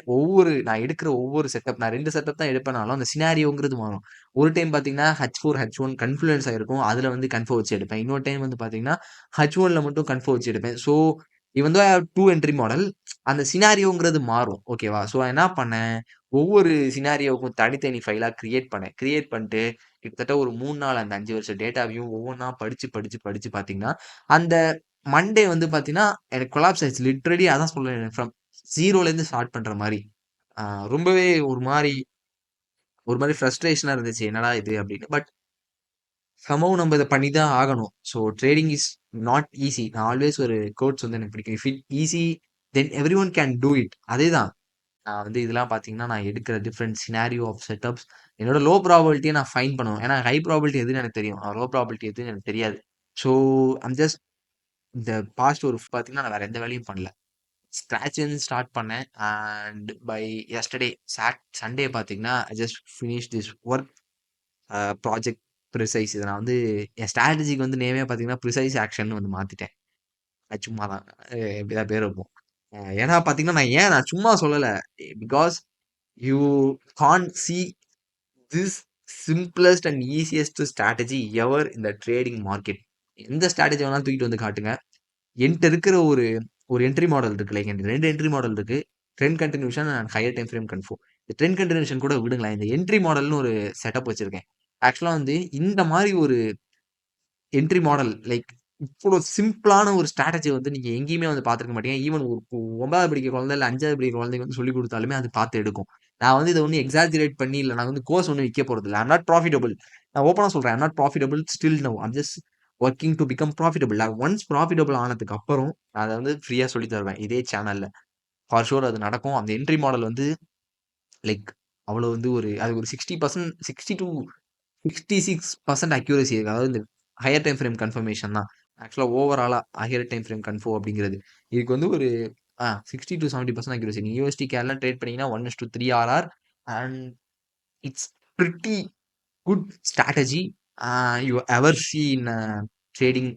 நான் எடுக்கிற ஒவ்வொரு செட்டப் நான் 2 செட்டப் தான் எடுப்பேனாலும், அந்த சினாரியோங்கிறது மாறும். ஒரு டைம் பார்த்தீங்கன்னா, H4, H1 கன்ஃப்ளூயன்ஸ் ஆயிருக்கும். அதுல வந்து கன்ஃபோ வச்சு எடுப்பேன். இன்னொரு டைம் வந்து பார்த்தீங்கன்னா, H1ல மட்டும் கன்ஃபோ வச்சு எடுப்பேன். ஸோ, இவன் தோ ஐ ஹேவ் 2 என்ட்ரி மாடல். அந்த சினாரியோங்கிறது மாறும். ஓகேவா? ஸோ, நான் என்ன பண்ணேன், ஒவ்வொரு சினாரியோவுக்கும் தனித்தனி ஃபைலா கிரியேட் பண்ணேன். கிரியேட் பண்ணிட்டு, கிட்டத்தட்ட ஒரு 3 நாள் அந்த 5 வருஷ டேட்டாவையும் ஒவ்வொன்னா படிச்சு பார்த்தீங்கன்னா, அந்த மண்டே வந்து பார்த்தீங்கன்னா, எனக்கு கொலாப்ஸ் ஆயிருச்சு. லிட்டரலி அதான் சொல்றேன். ஃப்ரம் 0லேருந்து ஸ்டார்ட் பண்ற மாரி. ஆ ரொம்பவே ஒரு மாரி ஃப்ரஸ்ட்ரேஷனா இருந்துச்சு. என்னடா இது அப்படின்னு. பட் சம்ஹவ் நம்ம இத பண்ணி தான் ஆகணும். So trading is not easy. நான் ஆல்வேஸ் ஒரு கோட்ஸ் வந்து எனக்கு பிடிக்கும். If it easy then everyone can do it. அதேதான். நான் வந்து இதெல்லாம் பார்த்தீங்கன்னா, நான் எடுக்கிற டிஃபரெண்ட் சினாரியோ ஆஃப் செட்டப்ஸ் என்னோட லோ ப்ராபபிலிட்டிய நான் ஃபைண்ட் பண்ணுவேன். ஏன்னா ஹை ப்ராபபிலிட்டி எதுன்னு எனக்கு தெரியும். லோ ப்ராபபிலிட்டி எதுன்னு எனக்கு தெரியாது. ஸோ ஐம் ஜஸ்ட் இந்த பாஸ்ட் ஒரு பார்த்தீங்கன்னா, நான் வேற எந்த வேலையும் பண்ணல. ஸ்க்ராட்ச்லேருந்து ஸ்டார்ட் பண்ணேன். அண்ட் பை யெஸ்டர்டே சண்டே பார்த்தீங்கன்னா, I just finish this work project precise. இத நான் வந்து என் ஸ்ட்ராட்டஜிக்கு வந்து நேமே பார்த்தீங்கன்னா, ப்ரிசைஸ் ஆக்ஷன்னு வந்து மாத்திட்டேன். அது சும்மா தான். இப்படிதான் பேர் வைப்போம். ஏன்னா பார்த்தீங்கன்னா, நான் சும்மா சொல்லல. Because you can't see this simplest and easiest strategy ever in the trading market. எந்த ஸ்ட்ராட்டஜி வேணாலும் தூக்கிட்டு வந்து காட்டுங்க. என்ட்ட இருக்கிற ஒரு ஒரு என்ட்ரி மாடல் இருக்கு. லைக் என்ட்ட 2 என்ட்ரி மாடல் இருக்கு. Trend continuation and higher time frame கன்ஃபோ. இந்த ட்ரெண்ட் கன்டினியூஷன் கூட விடுங்களேன். இந்த என்ட்ரி மாடல்னு ஒரு செட்டப் வச்சிருக்கேன். ஆக்சுவலா வந்து இந்த மாரி ஒரு என்ட்ரி மாடல் லைக் இவ்ளோ சிம்பிளான ஒரு ஸ்ட்ராட்டஜி வந்து நீங்க எங்கேயுமே வந்து பார்த்திருக்க மாட்டீங்க. ஈவன் ஒரு 9வது படிக்கிற குழந்தை, இல்ல 5வது படிக்கிற குழந்தைக்கு வந்து சொல்லிக் குடுத்தாலுமே அது பார்த்து எடுக்கும். நான் வந்து இத ஒண்ணும் எக்ஸாஜரேட் பண்ணி இல்ல நான் வந்து கோர்ஸ் ஒண்ணும் விக்க போறதில்ல. I am not profitable. நான் ஓப்பனா சொல்றேன். I am not profitable still now. I am just working to become profitable. நான் ஒன்ஸ் ப்ராஃபிட்டபிள் ஆனதுக்கு அப்புறம் நான் அத வந்து ஃப்ரீயா சொல்லி தருவேன். இதே சேனல்ல. ஃபார் ஷூர் அது நடக்கும். அந்த என்ட்ரி மாடல் வந்து லைக் அவ்வளோ வந்து அது ஒரு 60% 60 டூ 66% அக்யூரசி இருக்கு. அதாவது இந்த ஹையர் டைம் ஃப்ரேம் கன்ஃபர்மேஷன் தான். ஆக்சுவலா ஓவராலா ஹையர் டைம் ஃப்ரேம் கன்ஃபோ அப்படிங்கிறது. இதுக்கு வந்து ஒரு 60-70% அக்யூரசி. நீங்க யூஎஸ்டி கேர்லாம் ட்ரேட் பண்ணீங்கன்னா 1:3 RR and it's pretty good strategy you ever see in trading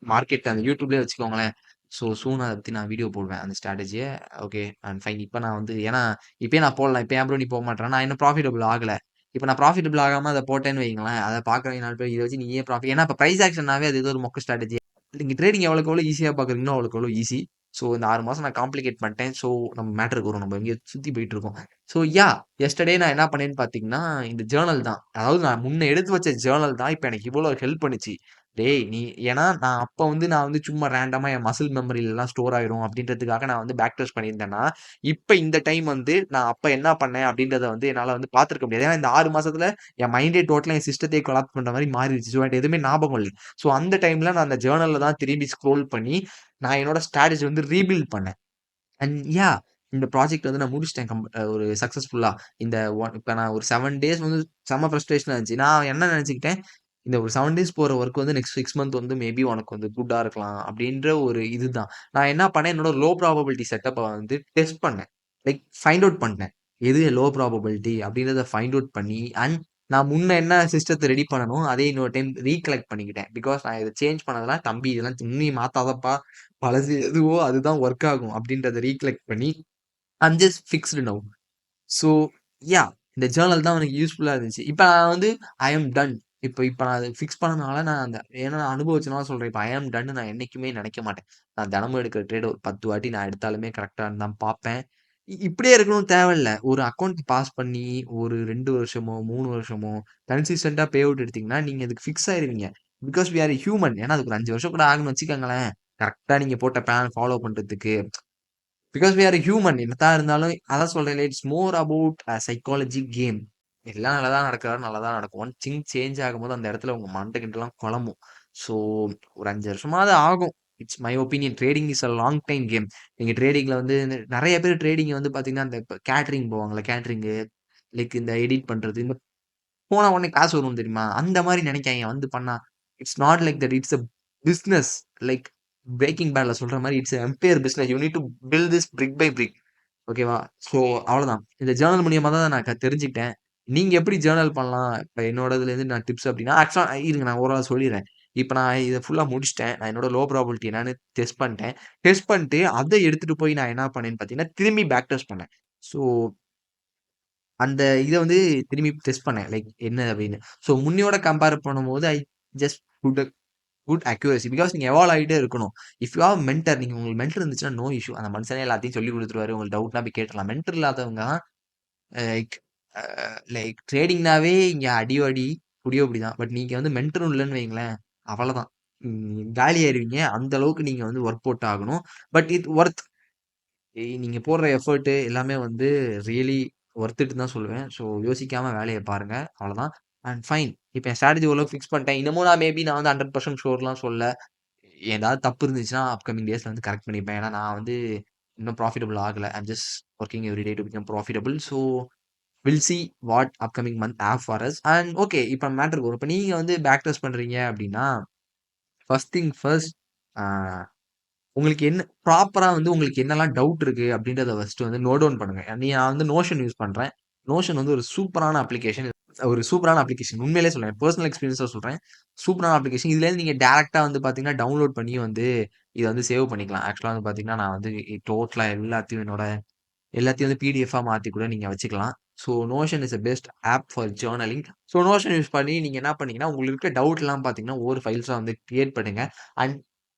market. அந்த யூடியூப்லயே வச்சுக்கோங்களேன். ஸோ சூன் அத பத்தி நான் வீடியோ போடுவேன். அந்த ஸ்ட்ராட்டஜிய. Okay and fine. இப்ப நான் வந்து ஏன்னா இப்பயே நான் போடலாம். இப்ப ஏன் ப்ரோ நீ போமாட்ற? நான் இன்னும் ப்ராஃபிட்டபிள் ஆகல. இப்ப நான் ப்ராஃபிட்டபிள் ஆகாம அத போட்டேன்னு வையுங்களேன், அத பார்க்குறவங்க 4 பேர் இத வச்சு நீ ஏன் ஏன்னா இப்ப பிரைஸ் ஆக்ஷன்னாவே அது ஏதோ ஒரு மொக்க ஸ்ட்ராட்டஜி. நீங்க ட்ரேடிங் எவ்வளவுக்கு எவ்வளோ ஈஸியா பார்க்குறீங்களோ அவ்வளவுக்கு எவ்வளோ ஈஸி. ஸோ இந்த 6 மாசம் நான் காம்ப்ளிகேட் பண்ணிட்டேன். ஸோ நம்ம மேட்டருக்கு வரும். நம்ம எங்கேயோ சுத்தி போயிட்டு இருக்கோம். ஸோ எஸ்டர்டே நான் என்ன பண்ணேன்னு பார்த்தீங்கன்னா, இந்த ஜர்னல் தான். அதாவது நான் முன்ன எடுத்து வச்ச ஜர்னல் தான் இப்ப எனக்கு இவ்வளோ ஹெல்ப் பண்ணுச்சு. டேய்! ஏன்னா நான் வந்து சும்மா ரேண்டமா என் மசில் மெமரிலலாம் ஸ்டோர் ஆயிரும் அப்டின்றதுக்காக நான் வந்து பேக் டெஸ்ட் பண்ணியிருந்தேன்னா, இப்ப இந்த டைம் வந்து நான் அப்ப என்ன பண்ணேன் அப்டின்றத வந்து என்னால வந்து பார்த்துருக்க முடியாது. ஏன்னா இந்த 6 மாசத்துல என் மைண்டே டோட்டலா என் சிஸ்டத்தையே கொலாப்ஸ் பண்ற மாரி மாறிருச்சு. ஸோ என்ட்ட எதுவுமே ஞாபகம் இல்ல. ஸோ அந்த டைம்ல நான் அந்த ஜர்னல்ல தான் திரும்பி ஸ்க்ரோல் பண்ணி, நான் என்னோட ஸ்ட்ராட்டஜி வந்து ரீபில்ட் பண்ணேன். அண்ட் இந்த ப்ராஜெக்ட் வந்து நான் முடிச்சுட்டேன் ஒரு சக்சஸ்ஃபுல்லா. இப்ப நான் ஒரு 7 டேஸ் வந்து செம்ம ஃப்ரஸ்ட்ரேஷனா இருந்துச்சு. நான் என்ன நெனச்சுக்கிட்டேன், இந்த ஒரு 7 டேஸ் போற வொர்க் வந்து நெக்ஸ்ட் 6 மந்த் வந்து மேபி உனக்கு வந்து குட்டா இருக்கலாம் அப்டின்ற ஒரு இதுதான். நான் என்ன பண்ணேன், என்னோட லோ ப்ராபபிலிட்டி செட்டப்ப வந்து டெஸ்ட் பண்ணேன். லைக் ஃபைண்ட் அவுட் பண்ணேன். எது லோ ப்ராபபிலிட்டி அப்டின்றத ஃபைண்ட் அவுட் பண்ணி அண்ட் நான் முன்ன என்ன சிஸ்டத்த ரெடி பண்ணனோ, அதே இன்னொரு டைம் ரீகலெக்ட் பண்ணிக்கிட்டேன். பிகாஸ் நான் இத சேஞ்ச் பண்ணதெல்லாம் தம்பி இதெல்லாம் நீ மாத்தாதப்பா. பழசு எதுவோ அதுதான் ஒர்க் ஆகும் அப்டின்றத ரீகலெக்ட் பண்ணி I'm just fixed now. So இந்த ஜர்னல் தான் எனக்கு யூஸ்ஃபுல்லா இருந்துச்சு. இப்ப நான் வந்து ஐ அம் டன். இப்ப இப்ப நான் அத ஃபிக்ஸ் பண்ணனால நான் ஏன்னா நான் அனுபவிச்சனால சொல்றேன். இப்ப ஐ அம் டன்னு நான் என்னைக்குமே நெனைக்க மாட்டேன். நான் தினமும் எடுக்கிற ட்ரேட் ஒரு 10 வாட்டி நான் எடுத்தாலுமே கரெக்ட்டான்னு தான் பார்ப்பேன். இப்படியே இருக்கணும்னு தேவையில்ல. ஒரு அக்கவுண்ட் பாஸ் பண்ணி ஒரு 2 வருஷமோ, 3 வருஷமோ கன்சிஸ்டன்ட்டா பே அவுட் எடுத்தீங்கன்னா, நீங்க அதுக்கு ஃபிக்ஸ் ஆயிருவீங்க. Because we are a human. ஏன்னா அதுக்கு ஒரு 5 வருஷம் கூட ஆகும்னு வச்சுக்கோங்களேன். கரெக்ட்டா நீங்க போட்ட பிளான் ஃபாலோ பண்றதுக்கு. Because we are human. என்னதான் இருந்தாலும் அதான் சொல்றேன்ல, it's more about psychology game. எல்லாம் நல்லதா நடக்குதா நல்லதா நடக்கும். ஒன் திங் சேஞ்ச் ஆகும்போது அந்த இடத்துல உங்க மண்டை கிண்டலாம் குழம்பும். ஸோ ஒரு 5 வருஷமாவது ஆகும். It's my opinion. Trading is a long time game. நீங்க ட்ரேடிங்ல வந்து நெறைய பேர் ட்ரேடிங் வந்து பார்த்தீங்கன்னா, இந்த இப்ப கேட்டரிங் போவாங்கல்ல, கேட்டரிங்கு லைக் இந்த எடிட் பண்றது, இந்த போன உடனே காசு வரும் தெரியுமா? அந்த மாரி நெனைக்காய்ங்க வந்து பண்ணா. It's not like that. It's a business. Like Breaking பேட்ல சொல்ற மாரி it's empire business. You need to build this brick by brick. ஓகேவா? ஸோ அவ்வளோதான். இந்த ஜர்னல் மூலியமா தான் நான் தெரிஞ்சுக்கிட்டேன். நீங்க எப்படி ஜர்னல் பண்ணலாம்? இப்ப என்னோட இதுலேருந்து நான் டிப்ஸ் அப்டின்னா, ஆக்சுவலா இருங்க நான் ஓரளவு சொல்லிர்றேன். இப்ப நான் இத ஃபுல்லா முடிச்சுட்டேன். நான் என்னோட லோ ப்ராபபிலிட்டி என்னன்னு டெஸ்ட் பண்ணிட்டேன். டெஸ்ட் பண்ணிட்டு அத எடுத்துட்டு போய் நான் என்ன பண்ணேன்னு பார்த்தீங்கன்னா, திரும்பி பேக் டெஸ்ட் பண்ணேன். ஸோ அந்த இத வந்து திரும்பி டெஸ்ட் பண்ணேன். லைக் என்ன அப்படின்னு. ஸோ முன்னையோட கம்பேர் பண்ணும்போது just good good accuracy. Because நீங்க எவால்வ் ஆயிட்டே இருக்கணும். இஃப் யூ ஹேவ் மென்டர் நீங்க உங்களுக்கு மென்டர் இருந்துச்சுன்னா நோ இஷ்யூ. அந்த மனுஷனே எல்லாத்தையும் சொல்லிக் குடுத்துருவாரு. உங்களுக்கு டவுட்னா போய் கேட்டுறலாம். மென்டர் இல்லாதவங்க லைக் அ லைக் ட்ரேடிங்னாவே இங்க அடியோ அடி, புடியோ புடி தான். பட் நீங்க வந்து மென்டரும் இல்லன்னு வைங்களேன், அவ்வளதான். காலி ஆயிருவீங்க. அந்த அளவுக்கு நீங்க வந்து வொர்க் போட்டு ஆகணும். But it Worth. நீங்க போடுற எஃபோர்ட் எல்லாமே வந்து ரியலி வொர்த் இட்ன்னு தான் சொல்லுவேன். ஸோ யோசிக்காம வேலைய பாருங்க. அவ்வளதான். And fine. இப்ப என் ஸ்ட்ராட்டஜி ஓரளவுக்கு ஃபிக்ஸ் பண்ணிட்டேன். இன்னமும் நான் வந்து 100% ஷூர்லாம் சொல்லல. ஏதாவது தப்பு இருந்துச்சுன்னா அப்கமிங் டேஸ்ல வந்து கரெக்ட் பண்ணிப்பேன். ஏன்னா நான் வந்து இன்னும் ப்ராஃபிட்டபிள் ஆகல. I am just working every day to become profitable. So will see what upcoming month have for us. And okay இப்ப மேட்டருக்கு வரும். இப்ப நீங்க வந்து பேக் டெஸ்ட் பண்றீங்க அப்டின்னா, ஃபர்ஸ்ட் திங் ஃபர்ஸ்ட் ஆ உங்களுக்கு என்ன ப்ராப்பரா வந்து உங்களுக்கு என்னலாம் டவுட் இருக்கு அப்டின்றத ஃபர்ஸ்ட் வந்து நோட் டவுன் பண்ணுங்க. நான் வந்து நோஷன் யூஸ் பண்றேன். நோஷன் வந்து ஒரு சூப்பரான அப்ளிகேஷன். ஒரு சூப்பரான அப்ளிகேஷன். உண்மையிலேயே சொல்றேன். பெர்சனல் எக்ஸ்பீரியன்ஸா சொல்றேன். சூப்பரான அப்ளிகேஷன். இதுலேருந்து நீங்க டைரக்ட்டா வந்து பார்த்தீங்கன்னா, டவுன்லோட் பண்ணி வந்து இத வந்து சேவ் பண்ணிக்கலாம். ஆக்சுவலா வந்து பார்த்தீங்கன்னா, நான் வந்து டோட்டலா எல்லாத்தையும் எல்லாத்தையும் வந்து பிடிஎஃப்பா மாத்தி கூட நீங்க வச்சுக்கலாம். So Notion is best app for journaling. So Notion use பண்ணி நீங்க என்ன பண்ணீங்கன்னா, உங்களுக்கு இருக்க டவுட்லாம் பார்த்தீங்கன்னா, ஒவ்வொரு ஃபைல்ஸா வந்து கிரியேட் பண்ணுங்க. அண்ட்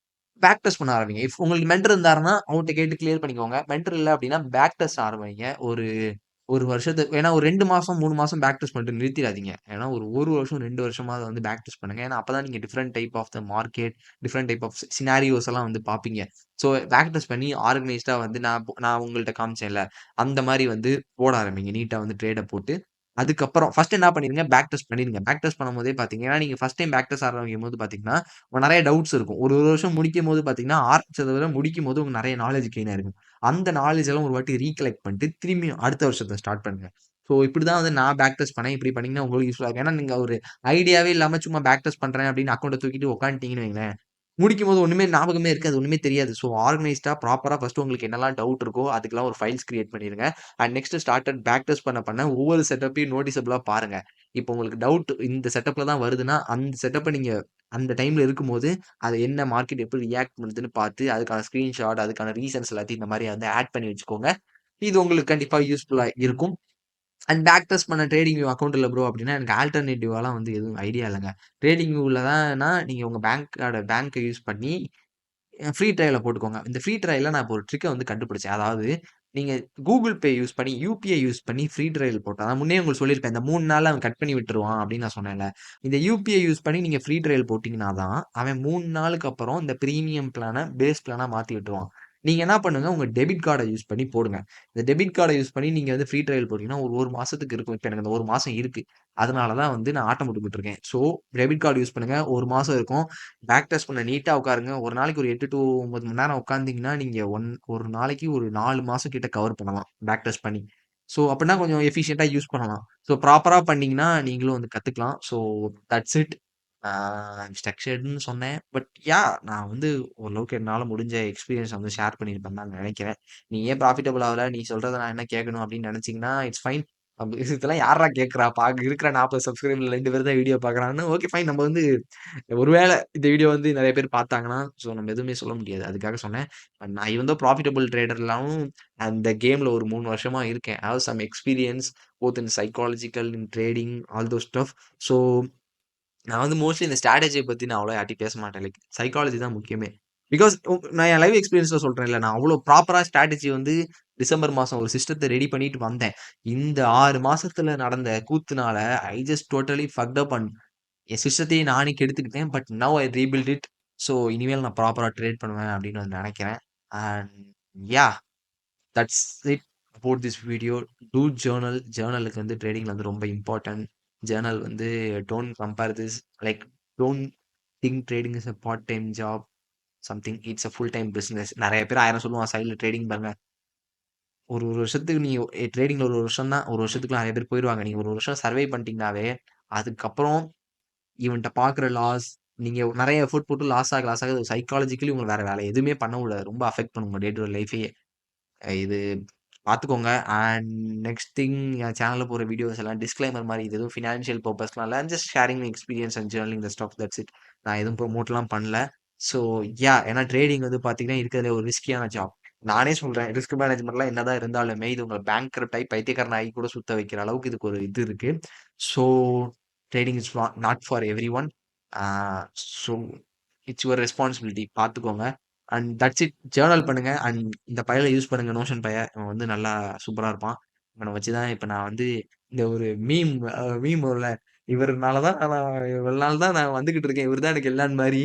பேக் டெஸ்ட் பண்ண ஆரம்பிங்க. இஃப் உங்களுக்கு மென்டர் இருந்தாருன்னா, அவங்கட்ட கேட்டு கிளியர் பண்ணிக்கோங்க. மென்டர் இல்ல அப்டின்னா, பேக் டெஸ்ட் ஆரம்பிங்க. ஒரு 1 வருஷத்துக்கு ஏன்னா ஒரு 2 மாசம், 3 மாசம் பேக் டெஸ்ட் பண்ணிட்டு நிறுத்திறாதீங்க. ஏன்னா ஒரு 1 வருஷம், 2 வருஷமாவது வந்து பேக் டெஸ்ட் பண்ணுங்க. ஏன்னா அப்பதான் நீங்க different type of the market, different type of scenarios எல்லாம் வந்து பார்ப்பீங்க. ஸோ பேக் டெஸ்ட் பண்ணி ஆர்கனைஸ்டா வந்து நான் உங்கள்ட்ட காமிச்சேன்ல, அந்த மாரி வந்து போட ஆரம்பிங்க. நீட்டா வந்து ட்ரேட போட்டு, அதுக்கப்புறம் ஃபர்ஸ்ட் என்ன பண்ணிருங்க, பேக் டெஸ்ட் பண்ணிருங்க. பேக் டெஸ்ட் பண்ணும்போதே பார்த்தீங்கன்னா, நீங்க ஃபர்ஸ்ட் டைம் பேக் டெஸ்ட் ஆரம்பிக்கும்போது பார்த்தீங்கன்னா, நெறைய டவுட்ஸ் இருக்கும். ஒரு வருஷம் முடிக்கும்போது பார்த்தீங்கன்னா, ஆரம்பிச்சத விட முடிக்கும்போது உங்களுக்கு நெறைய நாலேட்ஜ் கெயின் ஆயிருக்கும். அந்த நாலேட்ஜ் எல்லாம் ஒரு வாட்டி ரீகலெக்ட் பண்ணிட்டு, திரும்பியும் அடுத்த வருஷத்த ஸ்டார்ட் பண்ணுங்க. ஸோ இப்படிதான் வந்து நான் பேக் டெஸ்ட் பண்ணேன். இப்படி பண்ணீங்கன்னா உங்களுக்கு யூஸ்ஃபுல்லா இருக்கும். ஏன்னா நீங்க ஒரு ஐடியாவே இல்லாம சும்மா பேக் டெஸ்ட் பண்றேன் அப்படின்னு அக்கவுண்ட்ட தூக்கிட்டு உட்காந்துட்டீங்கன்னு வைங்களேன், முடிக்கும்போது ஒண்ணுமே ஞாபகமே இருக்காது. ஒண்ணுமே தெரியாது. ஸோ ஆர்கனைஸ்டா ப்ராப்பரா ஃபர்ஸ்ட் உங்களுக்கு என்னலாம் டவுட் இருக்கோ, அதுக்கெல்லாம் ஒரு ஃபைல்ஸ் கிரியேட் பண்ணிருங்க. And next started back test பண்ண ஒவ்வொரு செட்டப்பையும் நோட்டிசபிளா பாருங்க. இப்போ உங்களுக்கு டவுட் இந்த செட்டப்ல தான் வருதுன்னா, அந்த செட்டப்ப நீங்க அந்த டைம்ல இருக்கும்போது, அது என்ன மார்க்கெட் எப்படி ரியாக்ட் பண்ணுதுன்னு பார்த்து, அதுக்கான ஸ்கிரீன்ஷாட், அதுக்கான ரீசன்ஸ் எல்லாத்தையும் இந்த மாரி வந்து ஆட் பண்ணி வச்சுக்கோங்க. இது உங்களுக்கு கண்டிப்பா யூஸ்ஃபுல்லா இருக்கும். அண்ட் பேக் டெஸ்ட் பண்ண ட்ரேடிங் வியூ அக்கவுண்ட் இல்ல ப்ரோ அப்டின்னா, எனக்கு ஆல்டர்னேட்டிவாலாம் வந்து எதுவும் ஐடியா இல்லங்க. ட்ரேடிங் வியூல தான்னா, நீங்க உங்க பேங்க்க யூஸ் பண்ணி ஃப்ரீ ட்ரையல்ல போட்டுக்கோங்க. இந்த ஃப்ரீ ட்ரையல்ல நான் இப்போ ஒரு ட்ரிக்க வந்து கண்டுபிடிச்சேன். அதாவது நீங்க கூகுள் பே யூஸ் பண்ணி, யுபிஐ யூஸ் பண்ணி ஃப்ரீ ட்ரையல் போட்டா நான் முன்னயே உங்களுக்கு சொல்லியிருப்பேன். இந்த 3 நாள்ல அவன் கட் பண்ணி விட்டுருவான் அப்படின்னு நான் சொன்னேன்ல. இந்த யுபிஐ யூஸ் பண்ணி நீங்க ஃப்ரீ ட்ரையல் போட்டீங்கன்னா தான், அவன் 3 நாளுக்கு அப்புறம் இந்த பிரீமியம் பிளான பேஸ் பிளானா மாத்தி விட்டுருவான். நீங்க என்ன பண்ணுங்க, உங்க டெபிட் கார்ட யூஸ் பண்ணி போடுங்க. இந்த டெபிட் கார்ட யூஸ் பண்ணி நீங்க வந்து ஃப்ரீ ட்ரையல் போட்டீங்கன்னா, ஒரு 1 மாசத்துக்கு இருக்கும். இப்ப எனக்கு இந்த 1 மாசம் இருக்கு. அதனால தான் வந்து நான் ஆட்டம் போட்டுக்கிட்டு இருக்கேன். ஸோ டெபிட் கார்டு யூஸ் பண்ணுங்க. 1 மாசம் இருக்கும். பேக் டெஸ்ட் பண்ண நீட்டா உட்காருங்க. ஒரு நாளைக்கு ஒரு 8 டூ 9 மணி நேரம் உட்கார்ந்தீங்கன்னா, நீங்க ஒரு நாளைக்கு ஒரு 4 மாசம் கிட்ட கவர் பண்ணலாம். பேக் டெஸ்ட் பண்ணி. ஸோ அப்படின்னா கொஞ்சம் எஃபிஷியன்ட்டா யூஸ் பண்ணலாம். ஸோ ப்ராப்பரா பண்ணீங்கன்னா, நீங்களும் வந்து கத்துக்கலாம். So that's it. ஸ்ட்ரக்சர்டுன்னு சொன்னேன். பட் நான் வந்து ஓரளவுக்கு என்னால முடிஞ்ச எக்ஸ்பீரியன்ஸ வந்து ஷேர் பண்ணியிருப்பேன்னு தான் நெனைக்கிறேன். நீ ஏன் ப்ராஃபிட்டபிள் ஆவல? நீ சொல்றத நான் என்ன கேட்கணும் அப்படின்னு நெனைச்சீங்கன்னா, இட்ஸ் ஃபைன். இதெல்லாம் யார்றா கேட்கிறா? இருக்கிற 40 சப்ஸ்கிரைபர்ல 2 பேர் தான் வீடியோ பார்க்குறாங்கன்னா, ஓகே ஃபைன். நம்ம வந்து ஒருவேள இந்த வீடியோ வந்து நெறைய பேர் பார்த்தாங்கன்னா, ஸோ நம்ம எதுவுமே சொல்ல முடியாது. அதுக்காக சொன்னேன். நான் ஈவன் தோ ப்ராஃபிட்டபிள் ட்ரேடர்லாவும் அந்த கேம்ல ஒரு 3 வருஷமா இருக்கேன். I have some experience both in psychological, in trading, all those stuff. So நான் வந்து மோஸ்ட்லி இந்த ஸ்ட்ராட்டஜிய பத்தி நான் அவ்வளவா யார்ட்டயும் பேச மாட்டேன். லைக் சைக்காலஜி தான் முக்கியமே. பிகாஸ் நான் என் லைவ் எக்ஸ்பீரியன்ஸ்ல சொல்றேன்ல. நான் அவ்வளோ ப்ராப்பரா ஸ்ட்ராட்டஜி வந்து டிசம்பர் மாசம் ஒரு சிஸ்டத்த ரெடி பண்ணிட்டு வந்தேன். இந்த 6 மாசத்துல நடந்த கூத்துனால I just totally fucked up and என் சிஸ்டத்தையே நானே கெடுத்துக்கிட்டேன். But now I rebuild it. So இனிமேல் நான் ப்ராப்பரா ட்ரேட் பண்ணுவேன் அப்படின்னு வந்து நெனைக்கிறேன். And yeah! That's it about this video. To journal. ஜர்னலுக்கு வந்து ட்ரேடிங்ல வந்து ரொம்ப இம்பார்ட்டன்ட். ஜர்னல் வந்து don't compare this like don't think trading is a part time job something. It's a full time business. நெறைய பேர் 1000 சொல்லுவான் சைட்ல ட்ரேடிங் பாருங்க. ஒரு வருஷத்துக்கு நீ ட்ரேடிங்ல ஒரு வருஷம் தான். ஒரு வருஷத்துக்குள்ள நெறைய பேர் போயிருவாங்க. நீங்க ஒரு வருஷம் சர்வை பண்ணிட்டீங்கனாவே, அதுக்கப்புறம் இவன்ட்ட பார்க்குற லாஸ், நீங்க நெறைய எஃபோர்ட் போட்டு லாஸ் ஆக சைக்காலஜிக்கலி உங்களுக்கு வேற வேலை எதுவுமே பண்ண முடியாது. ரொம்ப அஃபெக்ட் பண்ணும் உங்க டே டு டே லைஃபயே. இது பார்த்துக்கோங்க. அண்ட் நெக்ஸ்ட் திங் என் சேனல்ல போடுற வீடியோஸ் எல்லாம் டிஸ்க்ளைமர் மாரி இது எதுவும் ஃபினான்ஷியல் பர்ப்பஸ்லாம் இல்ல. I'm just sharing my experience and journaling the stuff that's it. நான் எதுவும் ப்ரமோட்லாம் பண்ணல. ஸோ ஏன்னா ட்ரேடிங் வந்து பார்த்தீங்கன்னா, இருக்கிறதுல ஒரு ரிஸ்கியான ஜாப். நானே சொல்றேன். ரிஸ்க் மேனேஜ்மென்ட்லாம் என்னதான் இருந்தாலுமே, இது உங்கள பேங்க்ரப்ட் ஆயி பைத்தியக்காரன் ஆகி கூட சுத்த வைக்கிற அளவுக்கு இதுக்கு ஒரு இது இருக்கு. So trading is not for everyone. Uh so it's your responsibility பார்த்துக்கோங்க. And that's it. ஜர்னல் பண்ணுங்க. அண்ட் இந்த பயல யூஸ் பண்ணுங்க. நோஷன் பைய. அவன் வந்து நல்லா சூப்பரா இருப்பான். இவன வச்சு தான் இப்ப நான் வந்து இந்த ஒரு மீம் வரும்ல. இவருனால தான் இவ்வளவு நாள் தான் நான் வந்துகிட்டு இருக்கேன். இவரு தான் எனக்கு எல்லான் மாரி.